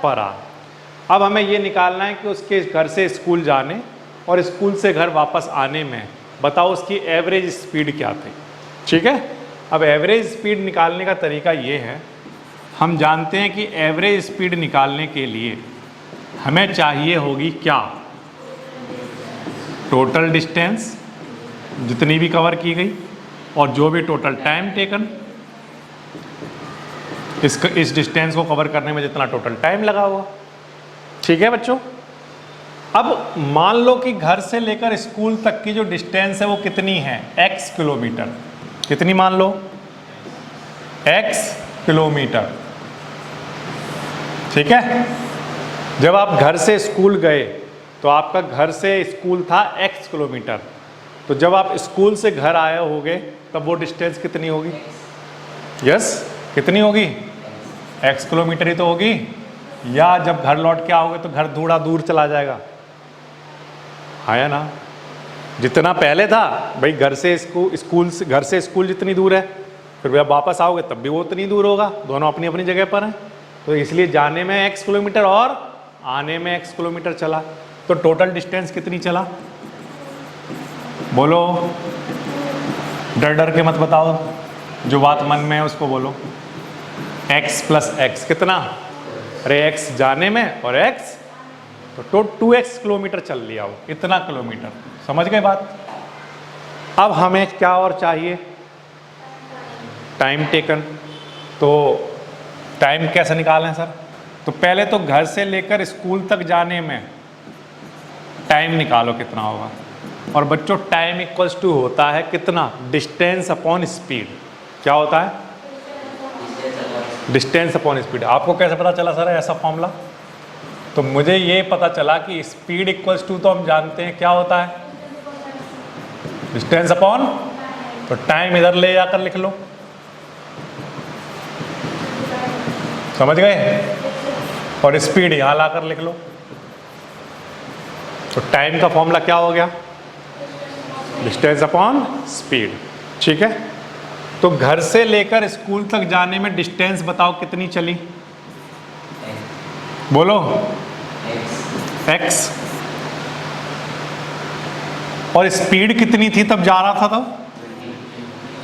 पर आवर। अब हमें ये निकालना है कि उसके घर से स्कूल जाने और स्कूल से घर वापस आने में बताओ उसकी एवरेज स्पीड क्या थी। ठीक है, अब एवरेज स्पीड निकालने का तरीका ये है, हम जानते हैं कि एवरेज स्पीड निकालने के लिए हमें चाहिए होगी क्या? टोटल डिस्टेंस जितनी भी कवर की गई और जो भी टोटल टाइम टेकन, इस डिस्टेंस को कवर करने में जितना टोटल टाइम लगा हुआ। ठीक है बच्चों, अब मान लो कि घर से लेकर स्कूल तक की जो डिस्टेंस है वो कितनी है? x kilometre. कितनी मान लो? x kilometre. ठीक है, जब आप घर से स्कूल गए तो आपका घर से स्कूल था x किलोमीटर, तो जब आप स्कूल से घर आए होगे तब वो डिस्टेंस कितनी होगी? यस, कितनी होगी? x किलोमीटर ही तो होगी। या जब घर लौट के आओगे तो घर थोड़ा दूर चला जाएगा, है ना? जितना पहले था भाई घर से स्कूल से, घर से स्कूल जितनी दूर है, फिर जब वापस आओगे तब भी वो उतनी दूर होगा। दोनों अपनी अपनी जगह पर हैं, तो इसलिए जाने में x किलोमीटर और आने में x किलोमीटर चला। तो टोटल डिस्टेंस कितनी चला? बोलो, डर डर के मत बताओ, जो बात मन में है उसको बोलो। x प्लस x कितना? अरे x जाने में और x तो 2x किलोमीटर चल लिया हो, इतना किलोमीटर। समझ गए बात? अब हमें क्या और चाहिए? Time taken. तो टाइम कैसे निकालें सर? तो पहले तो घर से लेकर स्कूल तक जाने में टाइम निकालो कितना होगा। और बच्चों टाइम इक्वल्स टू होता है कितना? Distance upon speed. क्या होता है? Distance upon speed. आपको कैसे पता चला सर ऐसा फॉर्मूला? तो मुझे ये पता चला कि स्पीड इक्वल्स टू तो हम जानते हैं क्या होता है? डिस्टेंस अपॉन, तो टाइम इधर ले जाकर लिख लो। समझ गए? और स्पीड यहां लाकर लिख लो। तो टाइम का फॉर्मूला क्या हो गया? Distance upon speed. ठीक है, तो घर से लेकर स्कूल तक जाने में डिस्टेंस बताओ कितनी चली? बोलो। x। और स्पीड कितनी थी तब जा रहा था तब?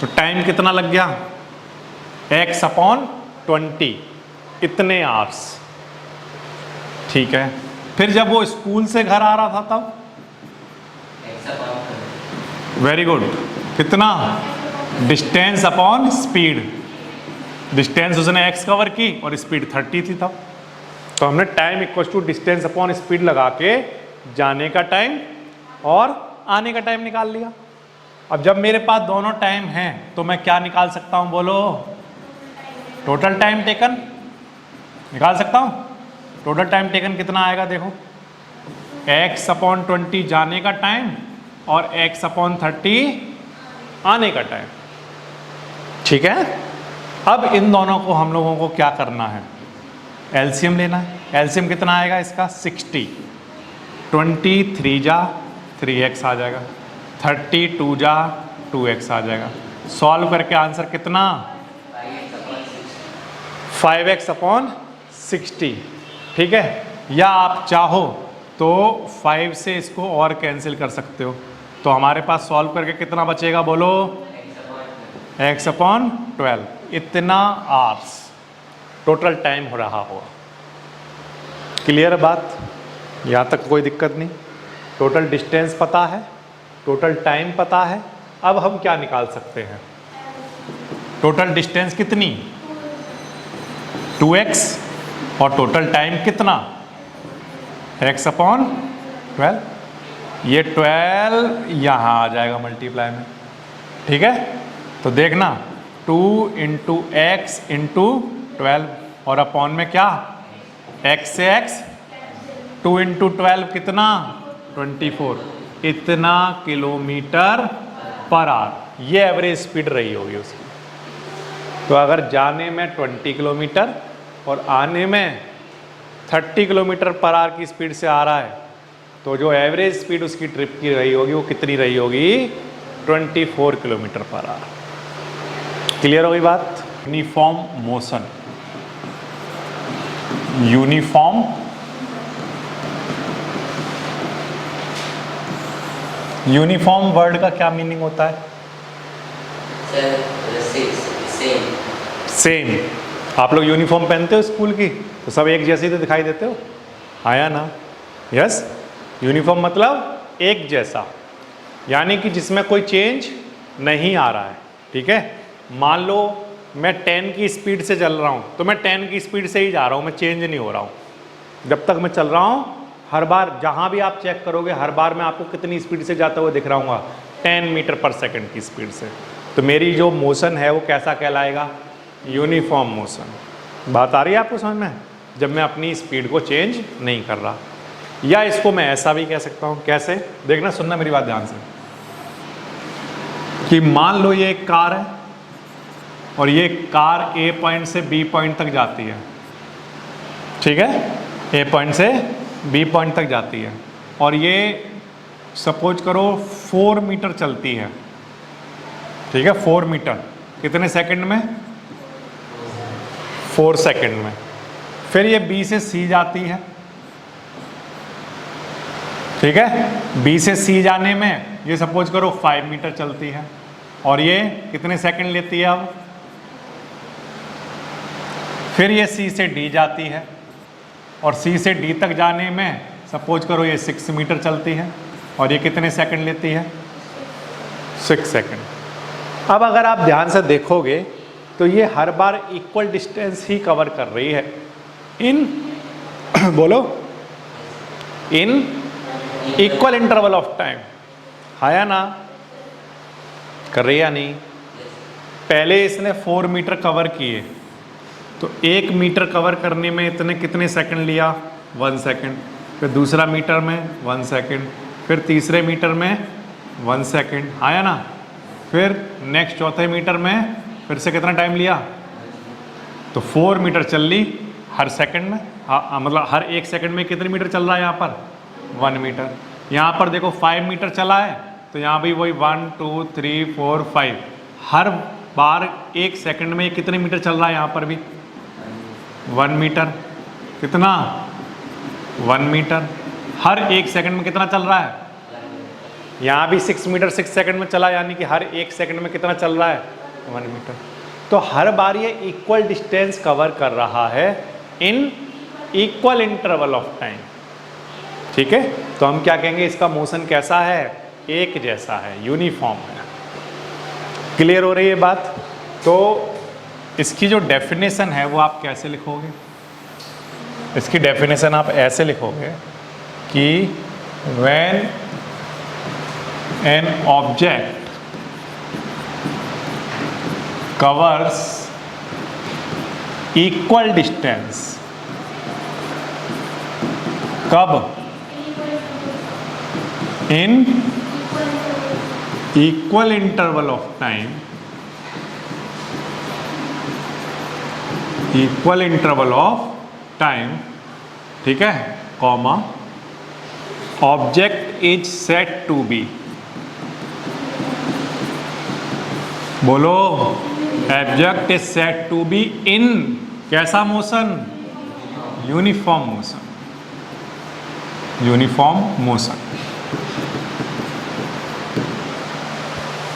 तो टाइम कितना लग गया? x अपॉन 20, इतने आवर्स। ठीक है, फिर जब वो स्कूल से घर आ रहा था तब? वेरी गुड, कितना? Distance upon speed. डिस्टेंस उसने x कवर की और स्पीड 30 थी तब। तो हमने time equal to distance upon speed लगा के जाने का टाइम और आने का टाइम निकाल लिया। अब जब मेरे पास दोनों टाइम हैं तो मैं क्या निकाल सकता हूं? बोलो। टोटल टाइम टेकन निकाल सकता हूं। टोटल टाइम टेकन कितना आएगा? देखो, x अपॉन 20 जाने का टाइम और x अपॉन 30 आने का टाइम। ठीक है, अब इन दोनों को हम लोगों को क्या करना है? एलसीएम लेना है। एलसीएम कितना आएगा इसका 60, 23 जा 3x आ जाएगा, 32 जा 2x आ जाएगा। सॉल्व करके आंसर कितना 5x अपॉन 60, ठीक है। या आप चाहो तो 5 से इसको और कैंसिल कर सकते हो, तो हमारे पास सॉल्व करके कितना बचेगा बोलो, x अपॉन 12, इतना आवर्स टोटल टाइम हो रहा होगा। क्लियर है बात, यहाँ तक कोई दिक्कत नहीं। टोटल डिस्टेंस पता है, टोटल टाइम पता है। अब हम क्या निकाल सकते हैं, टोटल डिस्टेंस कितनी 2x और टोटल टाइम कितना x अपॉन 12, ये 12 यहाँ आ जाएगा मल्टीप्लाई में, ठीक है। तो देखना 2 इंटू एक्स इंटू 12 और अपॉन में क्या x से x, 2 इंटू 12 कितना 24, इतना किलोमीटर पर आवर, ये एवरेज स्पीड रही होगी उसकी। तो अगर जाने में 20 किलोमीटर और आने में 30 किलोमीटर पर आवर की स्पीड से आ रहा है, तो जो एवरेज स्पीड उसकी ट्रिप की रही होगी वो कितनी रही होगी 24 किलोमीटर पर आवर। क्लियर होगी बात। Uniform motion, uniform uniform word का क्या मीनिंग होता है, सेम। आप लोग यूनिफॉर्म पहनते हो स्कूल की, तो सब एक जैसे तो दिखाई देते हो, आया ना। यस, यूनिफॉर्म मतलब एक जैसा, यानी कि जिसमें कोई चेंज नहीं आ रहा है, ठीक है। मान लो मैं 10 की स्पीड से चल रहा हूँ, तो मैं 10 की स्पीड से ही जा रहा हूँ, मैं चेंज नहीं हो रहा हूँ। जब तक मैं चल रहा हूँ, हर बार जहाँ भी आप चेक करोगे, हर बार मैं आपको कितनी स्पीड से जाता हुआ दिख रहा हूँ, 10 मीटर पर सेकंड की स्पीड से। तो मेरी जो मोशन है वो कैसा कहलाएगा, यूनिफॉर्म मोशन। बात आ रही है आपको समझ में, जब मैं अपनी स्पीड को चेंज नहीं कर रहा। या इसको मैं ऐसा भी कह सकता हूँ, कैसे, देखना सुनना मेरी बात ध्यान से, कि मान लो ये एक कार है और ये कार ए पॉइंट से बी पॉइंट तक जाती है, ठीक है, ए पॉइंट से बी पॉइंट तक जाती है, और ये सपोज करो 4 मीटर चलती है, ठीक है, 4 मीटर कितने सेकंड में, 4 सेकंड में। फिर ये बी से सी जाती है, ठीक है, बी से सी जाने में ये सपोज करो 5 मीटर चलती है, और ये कितने सेकंड लेती है अब। फिर ये सी से डी जाती है, और सी से डी तक जाने में सपोज करो ये 6 मीटर चलती है, और ये कितने सेकंड लेती है, 6 सेकंड। अब अगर आप ध्यान से देखोगे तो ये हर बार इक्वल डिस्टेंस ही कवर कर रही है इन बोलो, इन इक्वल इंटरवल ऑफ टाइम, है या ना, कर रही है या नहीं। पहले इसने 4 मीटर कवर किए, तो 1 मीटर कवर करने में इतने कितने सेकंड लिया, 1 सेकंड। फिर दूसरा मीटर में 1 सेकंड, फिर तीसरे मीटर में 1 सेकंड, आया ना। फिर नेक्स्ट चौथे मीटर में फिर से कितना टाइम लिया, तो 4 मीटर चल ली हर सेकंड में, मतलब हर 1 सेकंड में कितने मीटर चल रहा है यहाँ पर, 1 मीटर। यहाँ पर देखो 5 मीटर चला है, तो यहाँ भी वही 1 2 3 4 5, हर बार 1 सेकंड में कितने मीटर चल रहा है, यहाँ पर भी 1 मीटर। कितना, 1 मीटर। हर 1 सेकंड में कितना चल रहा है, यहाँ भी 6 मीटर 6 सेकंड में चला, यानी कि हर 1 सेकंड में कितना चल रहा है, 1 मीटर। तो हर बार ये इक्वल डिस्टेंस कवर कर रहा है in equal interval of time, ठीक है। तो हम क्या कहेंगे, इसका मोशन कैसा है, एक जैसा है, यूनिफॉर्म है। क्लियर हो रही है बात। तो इसकी जो डेफिनेशन है वो आप कैसे लिखोगे, इसकी डेफिनेशन आप ऐसे लिखोगे कि when an object covers equal distance, कब, in equal interval of time, equal interval of time, ठीक है, comma, object is set to be, बोलो, object is set to be in कैसा motion, uniform motion, uniform motion.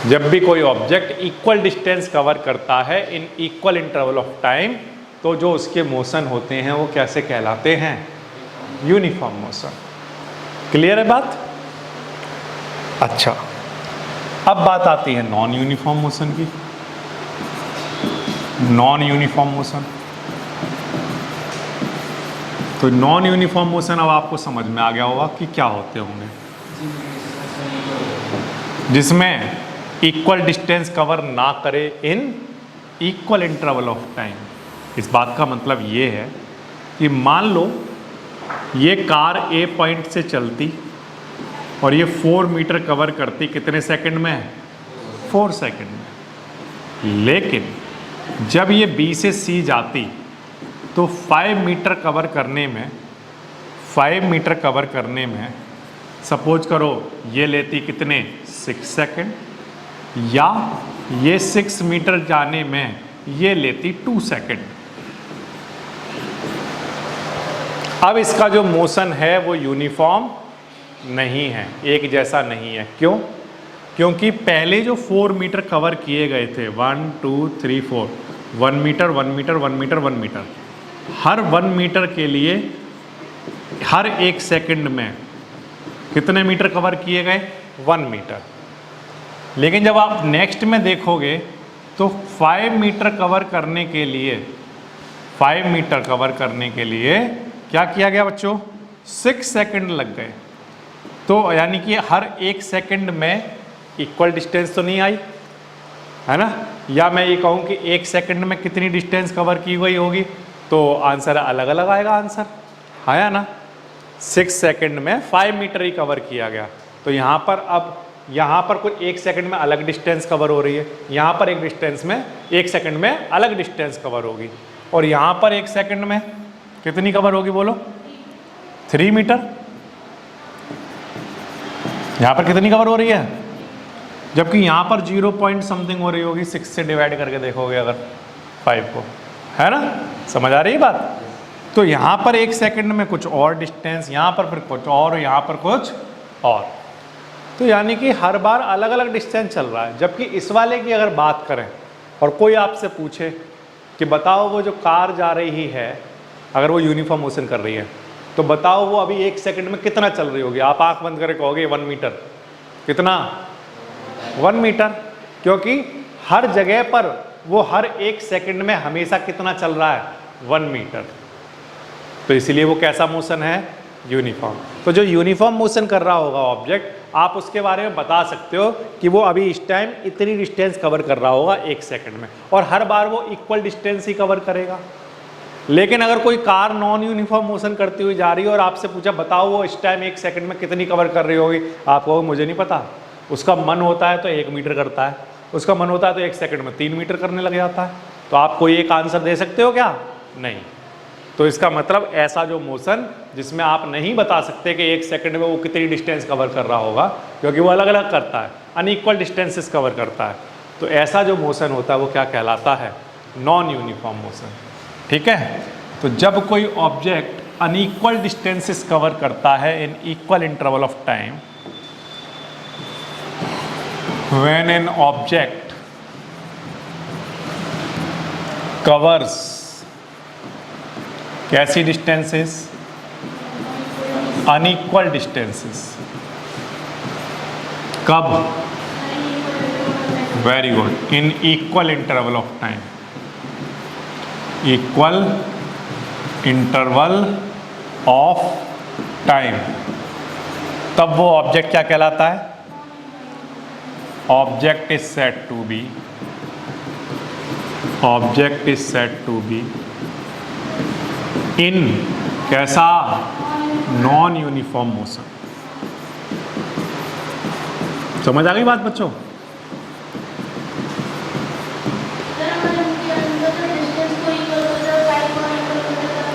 जब भी कोई ऑब्जेक्ट इक्वल डिस्टेंस कवर करता है in equal interval of time, तो जो उसके मोशन होते हैं वो कैसे कहलाते हैं, यूनिफॉर्म मोशन। क्लियर है बात? अच्छा, अब बात आती है नॉन यूनिफॉर्म मोशन की। नॉन यूनिफॉर्म मोशन, तो नॉन यूनिफॉर्म मोशन अब आपको समझ में आ गया होगा कि क्या होते होंगे, जिसमें इक्वल डिस्टेंस कवर ना करे इन इक्वल इंटरवल ऑफ टाइम। इस बात का मतलब ये है कि मान लो ये कार ए पॉइंट से चलती और ये 4 मीटर कवर करती कितने सेकंड में, 4 सेकंड में, लेकिन जब ये बी से सी जाती तो 5 मीटर कवर करने में, 5 मीटर कवर करने में सपोज करो ये लेती कितने, 6 सेकंड, या ये 6 मीटर जाने में ये लेती 2 सेकंड। अब इसका जो मोशन है वो यूनिफॉर्म नहीं है, एक जैसा नहीं है। क्यों? क्योंकि पहले जो 4 मीटर कवर किए गए थे, 1 2 3 4, 1 मीटर 1 मीटर 1 मीटर 1 मीटर, हर 1 मीटर के लिए हर 1 सेकंड में कितने मीटर कवर किए गए, 1 मीटर। लेकिन जब आप नेक्स्ट में देखोगे तो 5 मीटर कवर करने के लिए, 5 मीटर कवर करने के लिए क्या किया गया बच्चों, 6 सेकंड लग गए। तो यानी कि हर 1 सेकंड में इक्वल डिस्टेंस तो नहीं आई, है ना? या मैं ये कहूँ कि 1 सेकंड में कितनी डिस्टेंस कवर की गई होगी, तो आंसर अलग अलग आएगा आंसर, आया ना? 6 सेकंड में 5 मीटर ही कवर किया गया। तो यहाँ पर अब यहाँ पर कुछ 1 सेकंड में अलग डिस्टेंस कवर हो रही है, यहाँ पर एक डिस्टेंस में 1 सेकंड में अलग डिस्टेंस कवर होगी, और यहाँ पर 1 सेकंड में कितनी कवर होगी बोलो, 3 मीटर। यहाँ पर कितनी कवर हो रही है, जबकि यहाँ पर 0 पॉइंट समथिंग हो रही होगी, 6 से डिवाइड करके देखोगे अगर 5 को, है ना? समझ आ रही है बात? तो यहाँ पर 1 सेकंड में कुछ और डिस्टेंस, यहाँ पर फिर कुछ और, यहाँ पर कुछ और, तो यानी कि हर बार अलग अलग डिस्टेंस चल रहा है। जबकि इस वाले की अगर बात करें और कोई आपसे पूछे कि बताओ वो जो कार जा रही है, अगर वो यूनिफॉर्म मोशन कर रही है, तो बताओ वो अभी 1 सेकंड में कितना चल रही होगी, आप आंख बंद करके कहोगे 1 मीटर। कितना? 1 मीटर, क्योंकि हर जगह पर वो हर 1 सेकंड में हमेशा कितना चल रहा है, 1 मीटर। तो इसीलिए वो कैसा मोशन है, यूनिफॉर्म। तो जो यूनिफॉर्म मोशन कर रहा होगा ऑब्जेक्ट, आप उसके बारे में बता सकते हो कि वो अभी इस टाइम इतनी डिस्टेंस कवर कर रहा होगा 1 सेकंड में, और हर बार वो इक्वल डिस्टेंस ही कवर करेगा। लेकिन अगर कोई कार नॉन यूनिफॉर्म मोशन करती हुई जा रही है और आपसे पूछा बताओ वो इस टाइम 1 सेकंड में कितनी कवर कर रही होगी, आप कहोगे मुझे नहीं पता। उसका मन होता है तो 1 मीटर करता है, उसका मन होता है तो 1 सेकंड में 3 मीटर करने लग जाता है। तो आप कोई एक आंसर दे सकते हो क्या? नहीं। तो इसका मतलब ऐसा जो मोशन जिसमें आप नहीं बता सकते कि 1 सेकंड में वो कितनी डिस्टेंस कवर कर रहा होगा, क्योंकि वो अलग अलग करता है, अनइक्वल डिस्टेंसेस कवर करता है, तो ऐसा जो मोशन होता है वो क्या कहलाता है, नॉन यूनिफॉर्म मोशन। ठीक है? तो जब कोई ऑब्जेक्ट अनइक्वल डिस्टेंसेस कवर करता है in equal interval of time, when an object covers कैसी डिस्टेंसेस, अनइक्वल डिस्टेंसेस, कब? Very good, in equal interval of time, equal interval of time, तब वो ऑब्जेक्ट क्या कहलाता है, object is said to be, object is said to be in कैसा, नॉन यूनिफॉर्म मोशन। समझ आ गई बात बच्चों?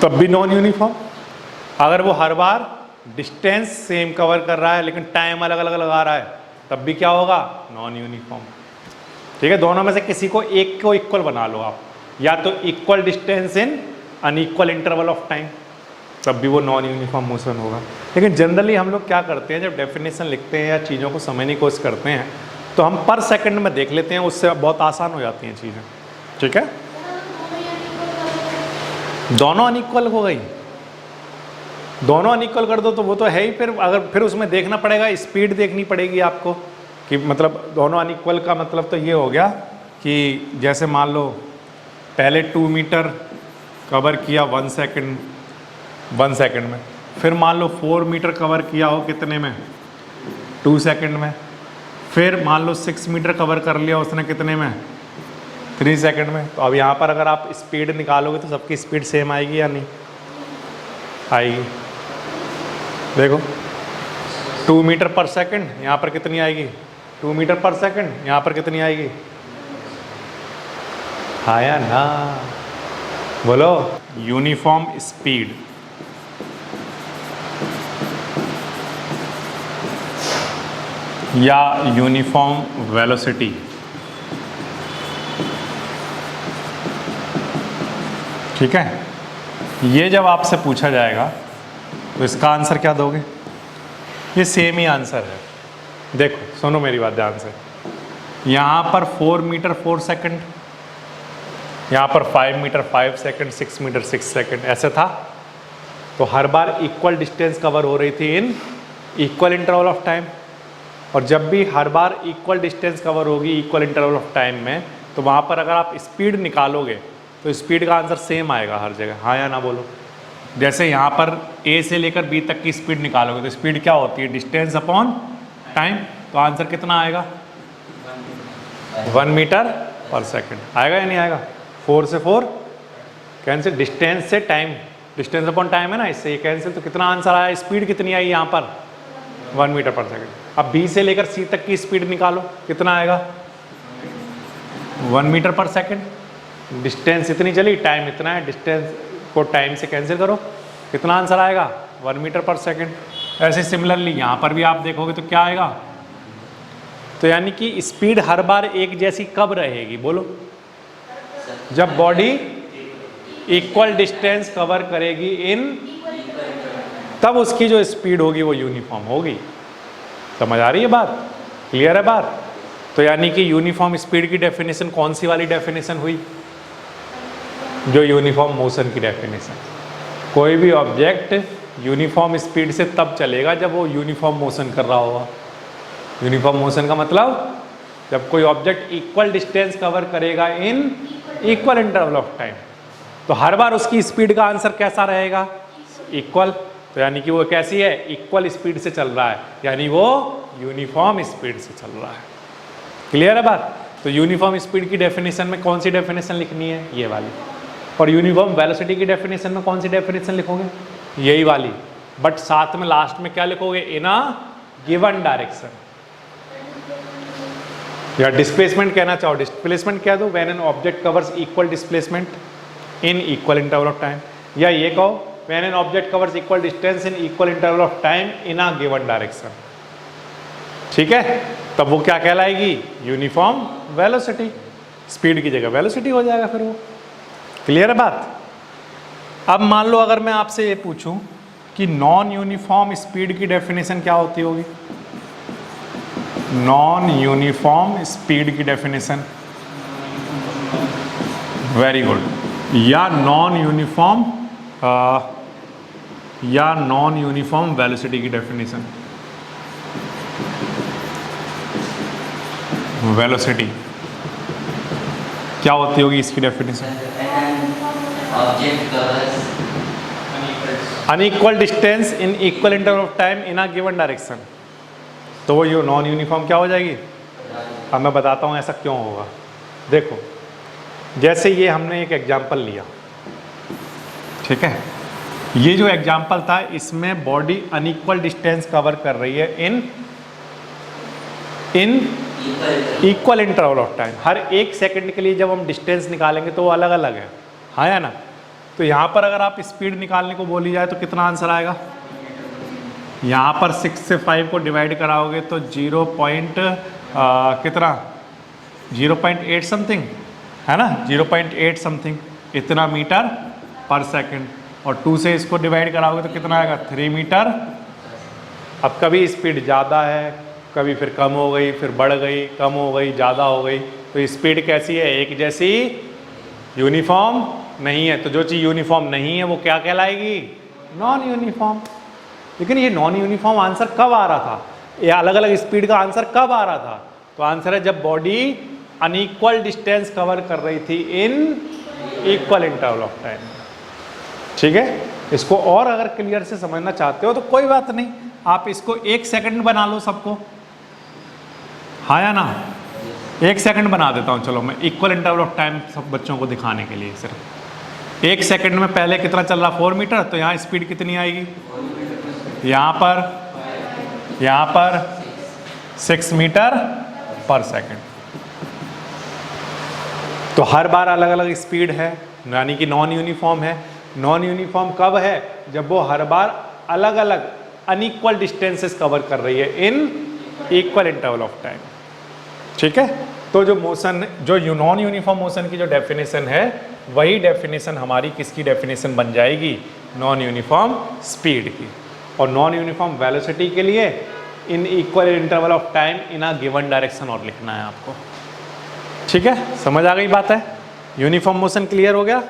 तब भी नॉन यूनिफॉर्म। अगर वो हर बार डिस्टेंस सेम कवर कर रहा है लेकिन टाइम अलग अलग लगा रहा है, तब भी क्या होगा? Non uniform. ठीक है, दोनों में से किसी को एक को इक्वल बना लो आप, या तो equal distance in unequal interval of time, तब भी वो नॉन यूनिफॉर्म मोशन होगा। लेकिन जनरली हम लोग क्या करते हैं, जब डेफिनेशन लिखते हैं या चीज़ों को समझने की कोशिश करते हैं तो हम पर सेकंड में देख लेते हैं, उससे बहुत आसान हो जाती हैं चीज़ें। ठीक है, दोनों अनइक्वल हो गई, दोनों अनइक्वल कर दो तो वो तो है ही। फिर उसमें देखना पड़ेगा, स्पीड देखनी पड़ेगी आपको कि मतलब दोनों अनइक्वल का मतलब तो ये हो गया कि जैसे मान लो पहले 2 मीटर कवर किया 1 सेकंड में, फिर मान लो 4 मीटर कवर किया हो कितने में? 2 सेकंड में, फिर मान लो 6 मीटर कवर कर लिया उसने कितने में? 3 सेकंड में। तो अब यहाँ पर अगर आप स्पीड निकालोगे तो सबकी स्पीड सेम आएगी या नहीं आएगी? देखो 2 मीटर पर सेकंड, यहाँ पर कितनी आएगी? 2 मीटर पर सेकंड, यहाँ पर कितनी आएगी? हाँ या ना? बोलो। यूनिफॉर्म स्पीड या यूनिफॉर्म वेलोसिटी, ठीक है, ये जब आपसे पूछा जाएगा तो इसका आंसर क्या दोगे? ये सेम ही आंसर है। देखो सुनो मेरी बात ध्यान से, यहाँ पर 4 मीटर 4 सेकंड, यहाँ पर 5 मीटर 5 सेकंड, 6 मीटर 6 सेकंड, ऐसे था। तो हर बार इक्वल डिस्टेंस कवर हो रही थी इन इक्वल इंटरवल ऑफ टाइम, और जब भी हर बार इक्वल डिस्टेंस कवर होगी इक्वल इंटरवल ऑफ टाइम में, तो वहाँ पर अगर आप स्पीड निकालोगे तो स्पीड का आंसर सेम आएगा हर जगह। हाँ या ना बोलो। जैसे यहाँ पर ए से लेकर बी तक की स्पीड निकालोगे तो स्पीड क्या होती है? Distance upon time. तो आंसर कितना आएगा? 1 मीटर पर सेकंड आएगा या नहीं आएगा? 4 से 4 कैंसिल, डिस्टेंस से टाइम, डिस्टेंस अपॉन टाइम है ना, इससे ये कैंसिल। तो कितना आंसर आया? स्पीड कितनी आई यहाँ पर? 1 मीटर पर सेकंड। अब बी से लेकर सी तक की स्पीड निकालो, कितना आएगा? 1 मीटर पर सेकंड। डिस्टेंस इतनी चली, टाइम इतना है, डिस्टेंस को टाइम से कैंसिल करो, कितना आंसर आएगा? 1 मीटर पर सेकंड। ऐसे सिमिलरली यहाँ पर भी आप देखोगे तो क्या आएगा? तो यानी कि स्पीड हर बार एक जैसी कब रहेगी? बोलो। जब बॉडी इक्वल डिस्टेंस कवर करेगी इन, तब उसकी जो स्पीड होगी वो यूनिफॉर्म होगी। समझ आ रही है बात? क्लियर है बात? तो यानी कि यूनिफॉर्म स्पीड की डेफिनेशन कौन सी वाली डेफिनेशन हुई? जो यूनिफॉर्म मोशन की डेफिनेशन। कोई भी ऑब्जेक्ट यूनिफॉर्म स्पीड से तब चलेगा जब वो यूनिफॉर्म मोशन कर रहा होगा। यूनिफॉर्म मोशन का मतलब जब कोई ऑब्जेक्ट इक्वल डिस्टेंस कवर करेगा इन इक्वल इंटरवल ऑफ टाइम, तो हर बार उसकी स्पीड का आंसर कैसा रहेगा? इक्वल। तो यानी कि वो कैसी है? इक्वल स्पीड से चल रहा है, यानी वो यूनिफॉर्म स्पीड से चल रहा है। क्लियर है बात? तो यूनिफॉर्म स्पीड की डेफिनेशन में कौन सी डेफिनेशन लिखनी है? ये वाली। और यूनिफॉर्म वेलोसिटी की डेफिनेशन में कौन सी डेफिनेशन लिखोगे? यही वाली। बट साथ में लास्ट में क्या लिखोगे? इन अ गिवन डायरेक्शन, या डिस्प्लेसमेंट कहना चाहो डिस्प्लेसमेंट कह दो, when an object covers equal displacement in equal interval of time, या ये कहो when an object covers equal distance in equal interval of time in a given direction. ठीक है, तब वो क्या कहलाएगी? Uniform velocity. स्पीड की जगह वेलोसिटी हो जाएगा फिर वो। क्लियर है बात? अब मान लो अगर मैं आपसे ये पूछूं कि नॉन यूनिफॉर्म स्पीड की डेफिनेशन क्या होती होगी? नॉन यूनिफॉर्म स्पीड की डेफिनेशन, वेरी गुड। या नॉन यूनिफॉर्म वेलोसिटी की डेफिनेशन। वेलोसिटी क्या होती होगी इसकी definition? Unequal distance in equal interval of time in a given direction. तो वो नॉन यूनिफॉर्म क्या हो जाएगी? अब मैं बताता हूँ ऐसा क्यों होगा। देखो, जैसे ये हमने एक एग्जाम्पल लिया, ठीक है, ये जो एग्जाम्पल था इसमें बॉडी अनइक्वल डिस्टेंस कवर कर रही है in equal interval of time. Her 1 second के लिए जब हम डिस्टेंस निकालेंगे तो वो अलग अलग है, हाँ या ना? तो यहाँ पर अगर आप स्पीड निकालने को बोली जाए तो कितना आंसर आएगा? यहाँ पर 6 से 5 को डिवाइड कराओगे तो 0.8 समथिंग है ना, 0.8 समथिंग इतना मीटर पर सेकंड। और 2 से इसको डिवाइड कराओगे तो कितना आएगा? 3 मीटर। अब कभी स्पीड ज़्यादा है, कभी फिर कम हो गई, फिर बढ़ गई, कम हो गई, ज़्यादा हो गई। तो स्पीड कैसी है? एक जैसी, यूनिफॉर्म नहीं है। तो जो चीज़ यूनिफॉर्म नहीं है वो क्या कहलाएगी? Non uniform. लेकिन ये नॉन यूनिफॉर्म आंसर कब आ रहा था? ये अलग अलग स्पीड का आंसर कब आ रहा था? तो आंसर है जब बॉडी अनइक्वल डिस्टेंस कवर कर रही थी इन इक्वल इंटरवल ऑफ टाइम। ठीक है, इसको और अगर क्लियर से समझना चाहते हो तो कोई बात नहीं, आप इसको 1 सेकंड बना लो सबको, हाँ या ना? 1 सेकंड बना देता हूँ, चलो मैं इक्वल इंटरवल ऑफ टाइम सब बच्चों को दिखाने के लिए। सिर्फ 1 सेकंड में पहले कितना चल रहा? 4 मीटर। तो यहाँ स्पीड कितनी आएगी? यहाँ पर 6 मीटर पर सेकंड। तो हर बार अलग अलग स्पीड है, यानी कि नॉन यूनिफॉर्म है। नॉन यूनिफॉर्म कब है? जब वो हर बार अलग अलग अनइक्वल डिस्टेंसेस कवर कर रही है in equal interval of time. ठीक है, तो जो मोशन, जो नॉन यूनिफॉर्म मोशन की जो डेफिनेशन है, वही डेफिनेशन हमारी किसकी डेफिनेशन बन जाएगी? नॉन यूनिफॉर्म स्पीड की। और नॉन यूनिफॉर्म वेलोसिटी के लिए इन equal interval of time in a given direction और लिखना है आपको। ठीक है, समझ आ गई बात है? यूनिफॉर्म मोशन क्लियर हो गया,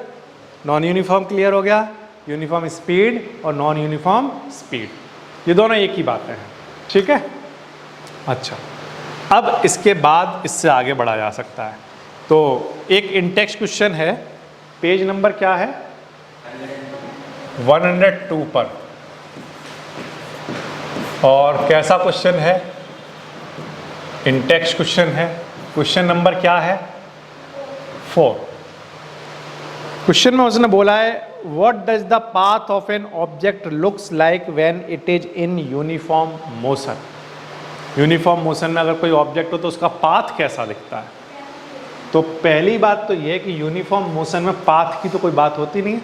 नॉन यूनिफॉर्म क्लियर हो गया, यूनिफॉर्म स्पीड और नॉन यूनिफॉर्म स्पीड, ये दोनों एक ही बातें हैं। ठीक है, अच्छा, अब इसके बाद इससे आगे बढ़ा जा सकता है। तो एक इंटेक्स्ट क्वेश्चन है, पेज नंबर क्या है? 102 पर। और कैसा क्वेश्चन है? इंटेक्स्ट क्वेश्चन है। क्वेश्चन नंबर क्या है? 4। क्वेश्चन में उसने बोला है, what does the path of an object looks like when it is in uniform motion. Uniform motion में अगर कोई ऑब्जेक्ट हो तो उसका पाथ कैसा दिखता है? तो पहली बात तो यह कि यूनिफॉर्म मोशन में पाथ की तो कोई बात होती नहीं है।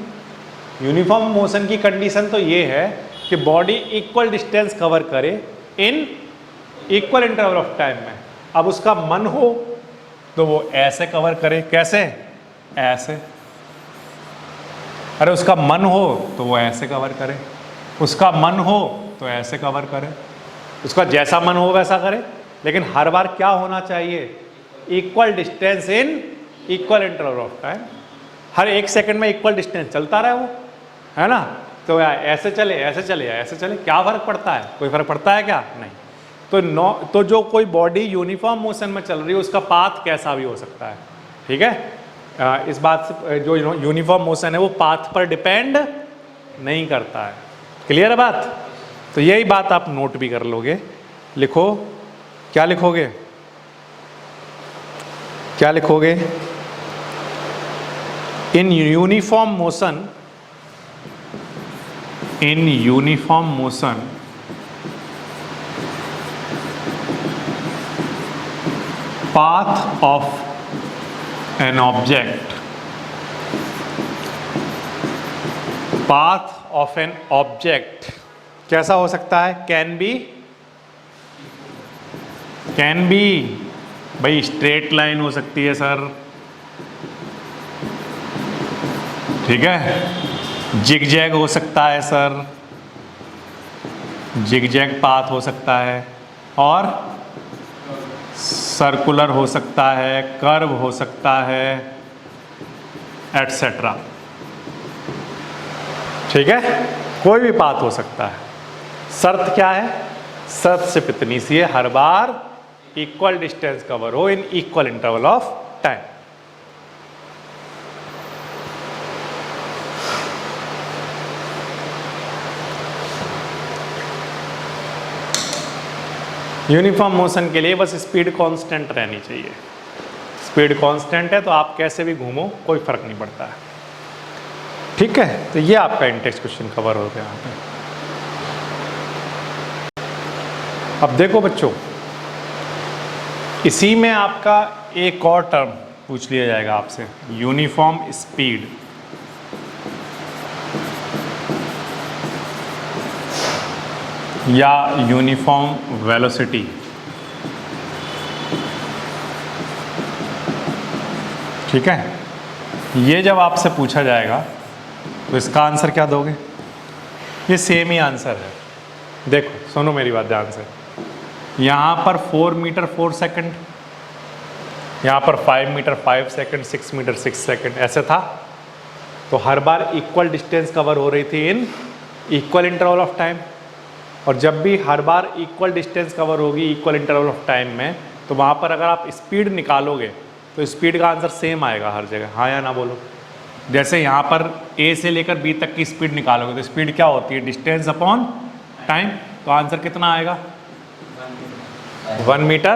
यूनिफॉर्म मोशन की कंडीशन तो ये है कि बॉडी इक्वल डिस्टेंस कवर करे इन इक्वल इंटरवल ऑफ टाइम में। अब उसका मन हो तो वो ऐसे कवर करे, कैसे? ऐसे। अरे उसका मन हो तो वो ऐसे कवर करे, उसका मन हो तो ऐसे कवर करे, उसका जैसा मन हो वैसा करे। लेकिन हर बार क्या होना चाहिए? Equal distance in equal interval of time. Her 1 second में इक्वल डिस्टेंस चलता रहे वो, है ना? तो ऐसे चले, ऐसे चले, ऐसे चले, क्या फर्क पड़ता है? कोई फर्क पड़ता है क्या? नहीं। तो जो कोई बॉडी यूनिफॉर्म मोशन में चल रही है उसका पाथ कैसा भी हो सकता है। ठीक है, इस बात से जो यूनिफॉर्म मोशन है वो पाथ पर डिपेंड नहीं करता है। क्लियर है बात? तो यही बात आप नोट भी कर लोगे। लिखो, क्या लिखोगे? क्या लिखोगे? In uniform motion, in uniform motion path of an object, path of an object कैसा हो सकता है? कैन बी भाई स्ट्रेट लाइन हो सकती है सर, ठीक है। जिग जैग हो सकता है सर, जिग जैग पाथ हो सकता है, और सर्कुलर हो सकता है, कर्व हो सकता है, एटसेट्रा। ठीक है, कोई भी पाथ हो सकता है। शर्त क्या है? शर्त सिर्फ इतनी सी है, हर बार इक्वल डिस्टेंस कवर हो इन equal interval of time. Uniform motion के लिए बस स्पीड कांस्टेंट रहनी चाहिए। स्पीड कांस्टेंट है तो आप कैसे भी घूमो कोई फर्क नहीं पड़ता है। ठीक है, तो ये आपका इंटेक्स्ट क्वेश्चन कवर हो गया यहाँ पे। अब देखो बच्चों, इसी में आपका एक और टर्म पूछ लिया जाएगा आपसे, यूनिफॉर्म स्पीड। या यूनिफॉर्म वेलोसिटी। ठीक है, ये जब आपसे पूछा जाएगा तो इसका आंसर क्या दोगे? ये सेम ही आंसर है। देखो सुनो मेरी बात ध्यान से, यहाँ पर 4 मीटर 4 सेकंड, यहाँ पर 5 मीटर 5 सेकंड, 6 मीटर 6 सेकंड, ऐसे था। तो हर बार इक्वल डिस्टेंस कवर हो रही थी इन इक्वल इंटरवल ऑफ टाइम। और जब भी हर बार इक्वल डिस्टेंस कवर होगी इक्वल इंटरवल ऑफ टाइम में, तो वहाँ पर अगर आप स्पीड निकालोगे तो स्पीड का आंसर सेम आएगा हर जगह। हाँ या ना बोलो? जैसे यहाँ पर ए से लेकर बी तक की स्पीड निकालोगे तो स्पीड क्या होती है? Distance upon time. तो आंसर कितना आएगा? 1 मीटर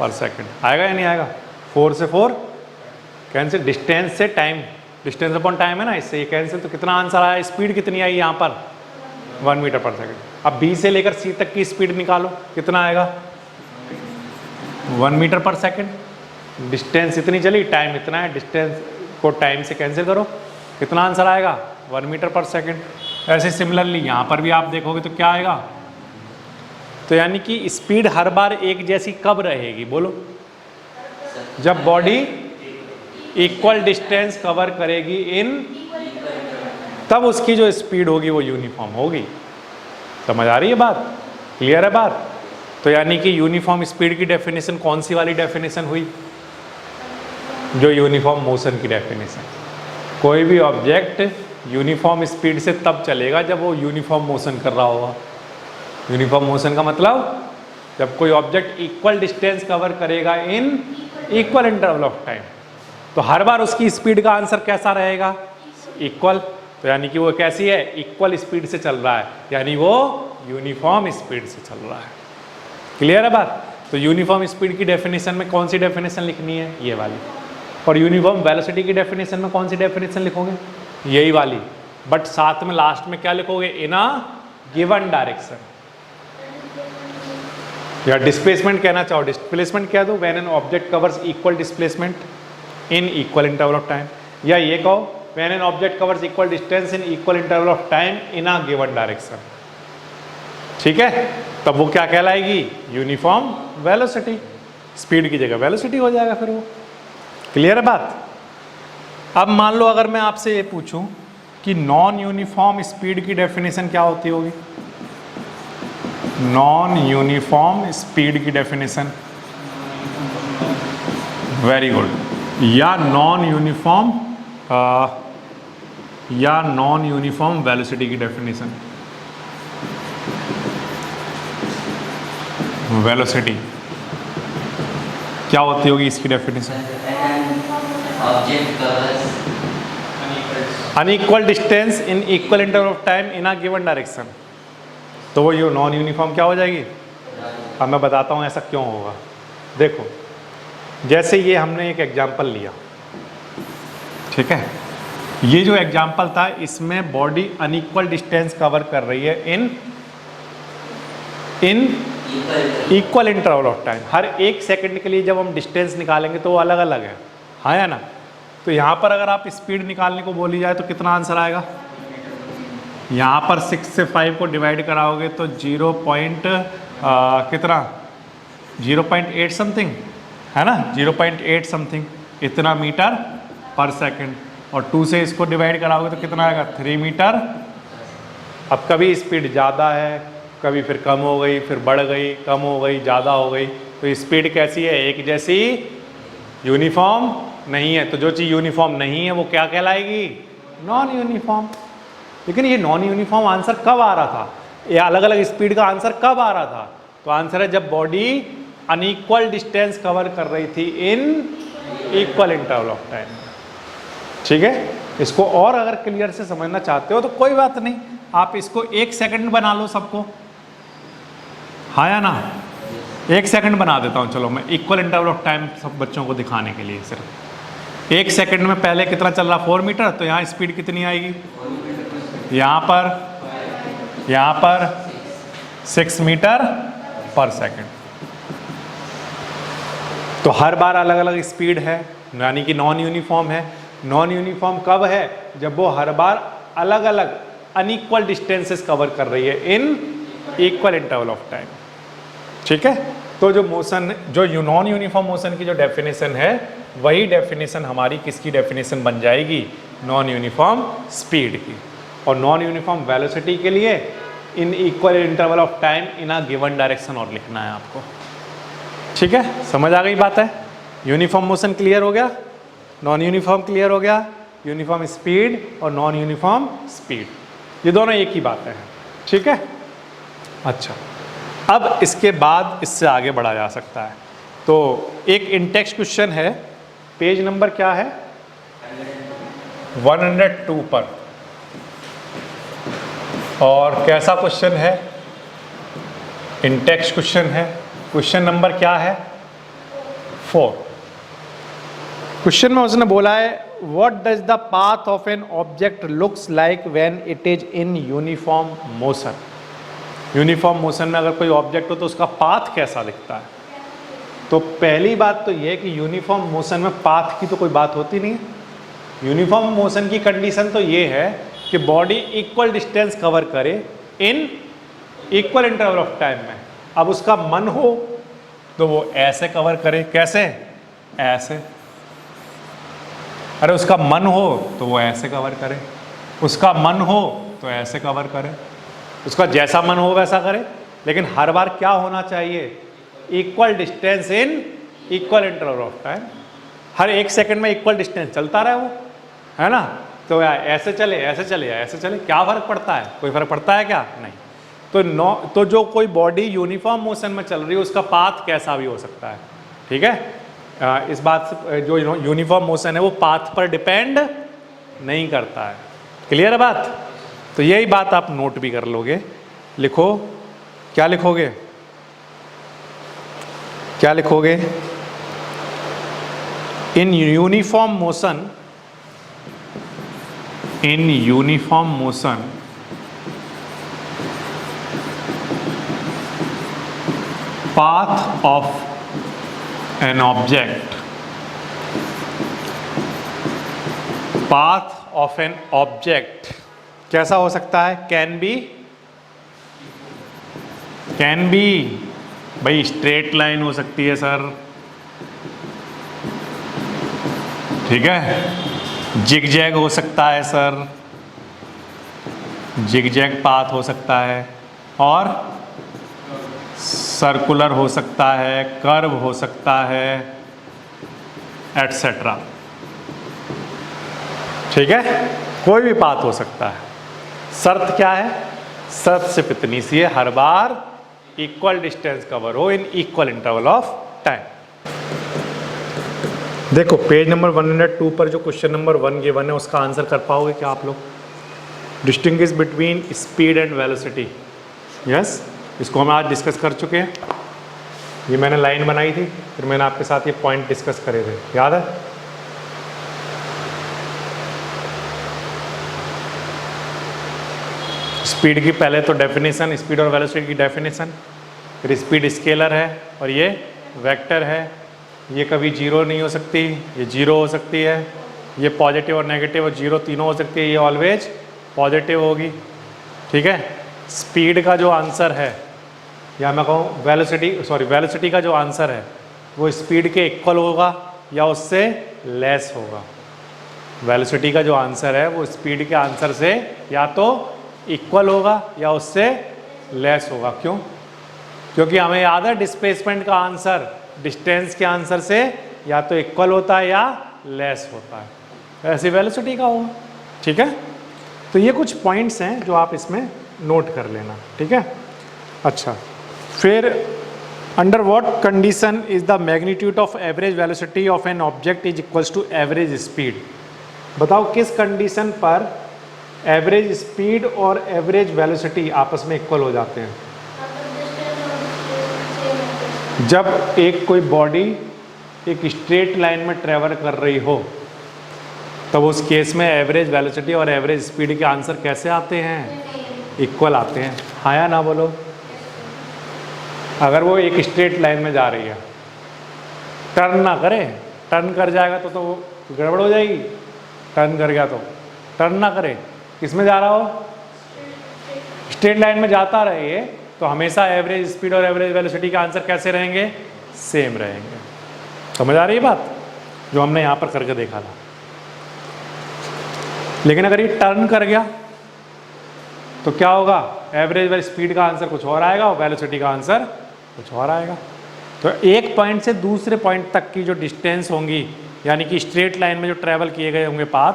पर सेकंड। आएगा या नहीं आएगा? 4 से 4 कैंसिल, डिस्टेंस से टाइम, डिस्टेंस अपॉन टाइम है ना, इससे ये कैंसिल। तो कितना आंसर आया? स्पीड कितनी आई यहाँ पर? 1 मीटर पर सेकंड। अब बी से लेकर सी तक की स्पीड निकालो, कितना आएगा? 1 मीटर पर सेकंड। डिस्टेंस इतनी चली, टाइम इतना है, डिस्टेंस को टाइम से कैंसिल करो, कितना आंसर आएगा? 1 मीटर पर सेकंड। ऐसे सिमिलरली यहाँ पर भी आप देखोगे तो क्या आएगा? तो यानी कि स्पीड हर बार एक जैसी कब रहेगी? बोलो। जब बॉडी इक्वल डिस्टेंस कवर करेगी इन, तब उसकी जो स्पीड होगी वो यूनिफॉर्म होगी। समझ आ रही है बात? क्लियर है बात? तो यानी कि यूनिफॉर्म स्पीड की डेफिनेशन कौन सी वाली डेफिनेशन हुई? जो यूनिफॉर्म मोशन की डेफिनेशन। कोई भी ऑब्जेक्ट यूनिफॉर्म स्पीड से तब चलेगा जब वो यूनिफॉर्म मोशन कर रहा होगा। यूनिफॉर्म मोशन का मतलब जब कोई ऑब्जेक्ट इक्वल डिस्टेंस कवर करेगा इन इक्वल इंटरवल ऑफ टाइम, तो हर बार उसकी स्पीड का आंसर कैसा रहेगा? इक्वल। तो यानी कि वो कैसी है? इक्वल स्पीड से चल रहा है, यानी वो यूनिफॉर्म स्पीड से चल रहा है। क्लियर है बात? तो यूनिफॉर्म स्पीड की डेफिनेशन में कौन सी डेफिनेशन लिखनी है? ये वाली। और यूनिफॉर्म वेलोसिटी की डेफिनेशन में कौन सी डेफिनेशन लिखोगे? यही वाली। बट साथ में लास्ट में क्या लिखोगे? इन अ गिवन डायरेक्शन। या डिस्प्लेसमेंट कहना चाहो, डिस्प्लेसमेंट कह दो, when an object covers equal displacement in equal interval of time. या ये कहो, when an object covers equal distance in equal interval of time in a given direction. ठीक है, तब वो क्या कहलाएगी? Uniform velocity. स्पीड की जगह वेलोसिटी हो जाएगा फिर वो। क्लियर है बात? अब मान लो अगर मैं आपसे ये पूछूं कि नॉन यूनिफॉर्म स्पीड की डेफिनेशन क्या होती होगी? नॉन यूनिफॉर्म स्पीड की डेफिनेशन, वेरी गुड। या नॉन यूनिफॉर्म वेलोसिटी की डेफिनेशन। वेलोसिटी क्या होती होगी इसकी definition? Unequal distance in equal interval of time in a given direction. तो वो ये नॉन यूनिफॉर्म क्या हो जाएगी? अब मैं बताता हूँ ऐसा क्यों होगा। देखो, जैसे ये हमने एक एग्जाम्पल लिया, ठीक है, ये जो एग्जाम्पल था इसमें बॉडी अनइक्वल डिस्टेंस कवर कर रही है in equal interval of time. Her 1 second के लिए जब हम डिस्टेंस निकालेंगे तो वो अलग अलग है, हाँ या ना? तो यहाँ पर अगर आप स्पीड निकालने को बोली जाए तो कितना आंसर आएगा? यहाँ पर 6 से 5 को डिवाइड कराओगे तो 0.8 समथिंग है ना, 0.8 समथिंग इतना मीटर पर सेकंड। और 2 से इसको डिवाइड कराओगे तो कितना आएगा? 3 मीटर। अब कभी स्पीड ज़्यादा है, कभी फिर कम हो गई, फिर बढ़ गई, कम हो गई, ज़्यादा हो गई। तो स्पीड कैसी है? एक जैसी, यूनिफॉर्म नहीं है। तो जो चीज़ यूनिफॉर्म नहीं है वो क्या कहलाएगी? Non uniform. लेकिन ये नॉन यूनिफॉर्म आंसर कब आ रहा था? ये अलग अलग स्पीड का आंसर कब आ रहा था? तो आंसर है जब बॉडी अनइक्वल डिस्टेंस कवर कर रही थी इन इक्वल इंटरवल ऑफ टाइम। ठीक है, इसको और अगर क्लियर से समझना चाहते हो तो कोई बात नहीं, आप इसको 1 सेकंड बना लो सबको, हाँ या ना? 1 सेकंड बना देता हूँ, चलो मैं इक्वल इंटरवल ऑफ टाइम सब बच्चों को दिखाने के लिए। सिर्फ 1 सेकंड में पहले कितना चल रहा? 4 मीटर। तो यहाँ स्पीड कितनी आएगी? यहाँ पर 6 मीटर पर सेकंड। तो हर बार अलग अलग स्पीड है, यानी कि नॉन यूनिफॉर्म है। नॉन यूनिफॉर्म कब है? जब वो हर बार अलग अलग अनइक्वल डिस्टेंसेस कवर कर रही है in equal interval of time. ठीक है, तो जो मोशन, जो नॉन यूनिफॉर्म मोशन की जो डेफिनेशन है, वही डेफिनेशन हमारी किसकी डेफिनेशन बन जाएगी, नॉन यूनिफॉर्म स्पीड की। और नॉन यूनिफॉर्म वेलोसिटी के लिए इन equal interval of time in a given direction और लिखना है आपको। ठीक है, समझ आ गई बात है। यूनिफॉर्म मोशन क्लियर हो गया, नॉन यूनिफॉर्म क्लियर हो गया, यूनिफॉर्म स्पीड और नॉन यूनिफॉर्म स्पीड, ये दोनों एक ही बात है। ठीक है, अच्छा, अब इसके बाद इससे आगे बढ़ा जा सकता है। तो एक इंटेक्स्ट क्वेश्चन है, पेज नंबर क्या है, 102 पर। और कैसा क्वेश्चन है, इंटेक्स्ट क्वेश्चन है। क्वेश्चन नंबर क्या है, 4। क्वेश्चन में उसने बोला है, what does the path of an object looks like when it is in uniform motion. Uniform motion में अगर कोई ऑब्जेक्ट हो तो उसका पाथ कैसा दिखता है। तो पहली बात तो यह है कि यूनिफॉर्म मोशन में पाथ की तो कोई बात होती नहीं है। यूनिफॉर्म मोशन की कंडीशन तो ये है कि बॉडी इक्वल डिस्टेंस कवर करे इन इक्वल इंटरवल ऑफ टाइम में। अब उसका मन हो तो वो ऐसे कवर करे, कैसे, ऐसे। अरे उसका मन हो तो वो ऐसे कवर करे, उसका मन हो तो ऐसे कवर करे, उसका जैसा मन हो वैसा करे। लेकिन हर बार क्या होना चाहिए, equal distance in equal interval of time. Her 1 second में इक्वल डिस्टेंस चलता रहे वो, है ना। तो ऐसे चले, ऐसे चले, ऐसे चले, क्या फर्क पड़ता है, कोई फर्क पड़ता है क्या, नहीं। तो जो कोई बॉडी यूनिफॉर्म मोशन में चल रही है उसका पाथ कैसा भी हो सकता है। ठीक है, इस बात से जो यूनिफॉर्म मोशन है वो पाथ पर डिपेंड नहीं करता है। क्लियर है बात। तो यही बात आप नोट भी कर लोगे। लिखो, क्या लिखोगे, क्या लिखोगे, in uniform motion, in uniform motion path of an object, path of an object कैसा हो सकता है, कैन बी, भाई स्ट्रेट लाइन हो सकती है सर, ठीक है, जिगजैग हो सकता है सर, जिगजैग पाथ हो सकता है, और सर्कुलर हो सकता है, कर्व हो सकता है, एटसेट्रा। ठीक है, कोई भी पाथ हो सकता है। शर्त क्या है, शर्त सिर्फ इतनी सी है, हर बार इक्वल डिस्टेंस कवर हो इन इक्वल इंटरवल ऑफ टाइम। देखो पेज नंबर 102 पर जो क्वेश्चन नंबर 1 गिवन है उसका आंसर कर पाओगे क्या आप लोग। Distinguish between speed and velocity, yes, इसको हम आज डिस्कस कर चुके हैं। ये मैंने लाइन बनाई थी, फिर मैंने आपके साथ ये पॉइंट डिस्कस करे थे, याद है। स्पीड की पहले तो डेफिनेशन, स्पीड और वेलोसिटी की डेफिनेशन, फिर स्पीड स्केलर है और ये वेक्टर है, ये कभी जीरो नहीं हो सकती, ये जीरो हो सकती है, ये पॉजिटिव और नेगेटिव और जीरो तीनों हो सकती है, ये ऑलवेज पॉजिटिव होगी। ठीक है, स्पीड का जो आंसर है, या मैं कहूँ वेलोसिटी का जो आंसर है वो स्पीड के इक्वल होगा या उससे लेस होगा। वेलोसिटी का जो आंसर है वो स्पीड के आंसर से या तो इक्वल होगा या उससे लेस होगा। क्यों? क्योंकि हमें याद है डिस्प्लेसमेंट का आंसर डिस्टेंस के आंसर से या तो इक्वल होता है या लेस होता है, ऐसे वेलोसिटी का होगा। ठीक है, तो ये कुछ पॉइंट्स हैं जो आप इसमें नोट कर लेना। ठीक है, अच्छा, फिर under what condition is the magnitude of average velocity of an object is equals to average speed. बताओ किस कंडीशन पर एवरेज स्पीड और एवरेज वेलोसिटी आपस में इक्वल हो जाते हैं। जब एक कोई बॉडी एक स्ट्रेट लाइन में ट्रेवल कर रही हो तब उस केस में एवरेज वेलोसिटी और एवरेज स्पीड के आंसर कैसे आते हैं, इक्वल आते हैं। हाँ या ना बोलो। अगर वो एक स्ट्रेट लाइन में जा रही है, टर्न ना करे, टर्न कर जाएगा तो वो गड़बड़ हो जाएगी। टर्न कर गया तो टर्न ना करे, किस में जा रहा हो, स्ट्रेट लाइन में जाता रहे तो हमेशा एवरेज स्पीड और एवरेज वेलोसिटी का आंसर कैसे रहेंगे, सेम रहेंगे। समझ आ रही है बात, जो हमने यहाँ पर करके देखा था। लेकिन अगर ये टर्न कर गया तो क्या होगा, एवरेज स्पीड का आंसर कुछ और आएगा और वेलोसिटी का आंसर कुछ और आएगा। तो एक पॉइंट से दूसरे पॉइंट तक की जो डिस्टेंस होंगी, यानी कि स्ट्रेट लाइन में जो ट्रैवल किए गए होंगे पाथ,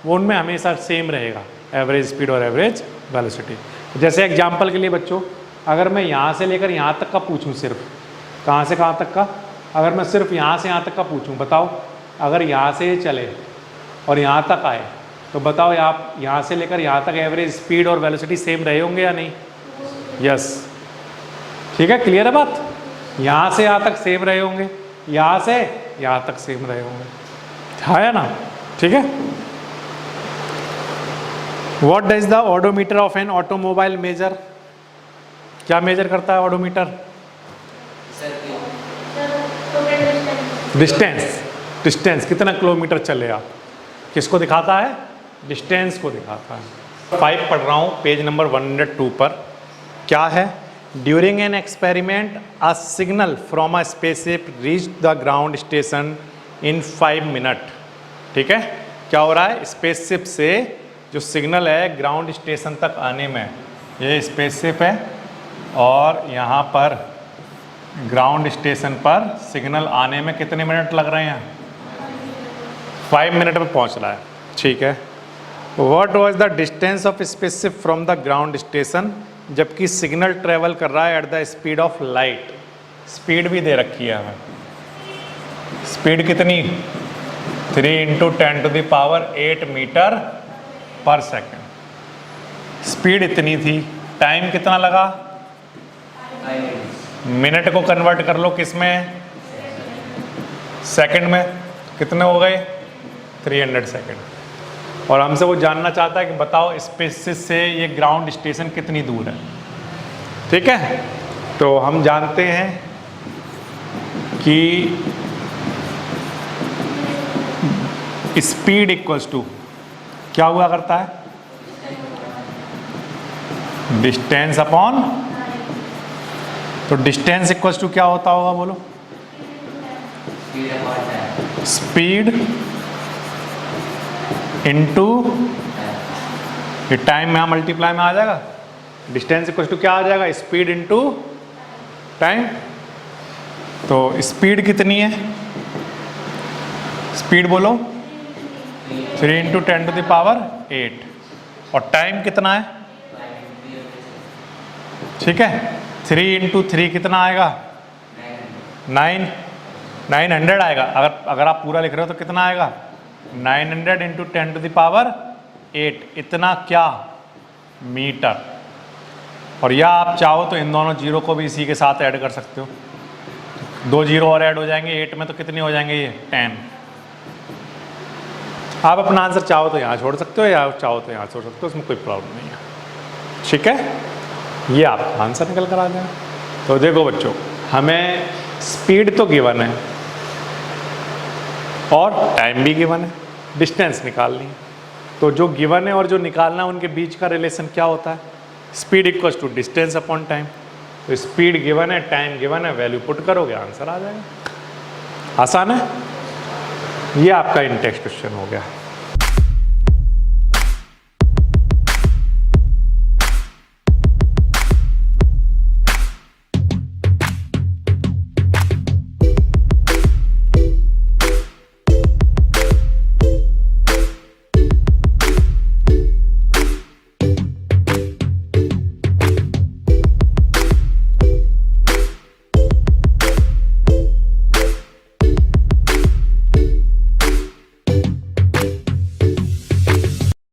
वो उनमें हमेशा सेम रहेगा, एवरेज स्पीड और एवरेज वेलोसिटी। जैसे एग्जांपल के लिए बच्चों, अगर मैं यहाँ से लेकर यहाँ तक का पूछूं, सिर्फ कहाँ से कहाँ तक का, अगर मैं सिर्फ यहाँ से यहाँ तक का पूछूं, बताओ अगर यहाँ से ये चले और यहाँ तक आए तो बताओ आप यहाँ से लेकर यहाँ तक एवरेज स्पीड और वेलोसिटी सेम रहे होंगे या नहीं? यस, ठीक है, क्लियर है बात। यहाँ से यहाँ तक सेम रहे होंगे, यहाँ से यहाँ तक सेम रहे होंगे, है ना? ठीक है। What does the odometer of an automobile measure? क्या मेजर करता है ऑडोमीटर? डिस्टेंस। डिस्टेंस कितना किलोमीटर चले आप, किसको दिखाता है? डिस्टेंस को दिखाता है। 5 पढ़ रहा हूँ, पेज नंबर 102 पर। क्या है? During an experiment a signal from a spaceship reach the ground station in 5 minute. ठीक है, क्या हो रहा है? स्पेसशिप से जो सिग्नल है ग्राउंड स्टेशन तक आने में, ये स्पेसशिप है और यहाँ पर ग्राउंड स्टेशन पर सिग्नल आने में कितने मिनट लग रहे हैं? 5 मिनट में पहुँच रहा है। ठीक है। What was the distance of spaceship from the ground station, जबकि सिग्नल ट्रेवल कर रहा है at the speed of light. Speed भी दे रखी है हमें, स्पीड कितनी? 3 × 10⁸ मीटर पर सेकेंड। स्पीड इतनी थी, टाइम कितना लगा? मिनट को कन्वर्ट कर लो किस में? सेकंड में। कितने हो गए? 300 सेकंड। और हमसे वो जानना चाहता है कि बताओ स्पेसशिप से ये ग्राउंड स्टेशन कितनी दूर है। ठीक है, तो हम जानते हैं कि स्पीड इक्वल्स टू क्या हुआ करता है? डिस्टेंस अपॉन, तो डिस्टेंस इक्वल्स टू क्या होता होगा, बोलो? स्पीड इनटू, ये टाइम में मल्टीप्लाई में आ जाएगा। डिस्टेंस इक्वल्स टू क्या आ जाएगा? Speed into time. तो स्पीड कितनी है? स्पीड बोलो 3 × 10⁸ और टाइम कितना है? ठीक है, 3 × 3 कितना आएगा? 900 आएगा। अगर आप पूरा लिख रहे हो तो कितना आएगा? 900 × 10⁸ इतना क्या? मीटर। और या आप चाहो तो इन दोनों जीरो को भी इसी के साथ ऐड कर सकते हो, 2 जीरो और ऐड हो जाएंगे 8 में, तो कितने हो जाएंगे ये? 10। आप अपना आंसर चाहो तो यहाँ छोड़ सकते हो या चाहो तो यहाँ छोड़ सकते हो, उसमें कोई प्रॉब्लम नहीं है। ठीक है, ये आपका आंसर निकल कर आ जाए। तो देखो बच्चों, हमें स्पीड तो गिवन है और टाइम भी गिवन है, डिस्टेंस निकालनी है। तो जो गिवन है और जो निकालना है उनके बीच का रिलेशन क्या होता है? Speed equals to distance upon time. तो स्पीड गिवन है, टाइम गिवन है, वैल्यू पुट करोगे आंसर आ जाएगा। आसान है। ये आपका इन टेक्स्ट क्वेश्चन हो गया।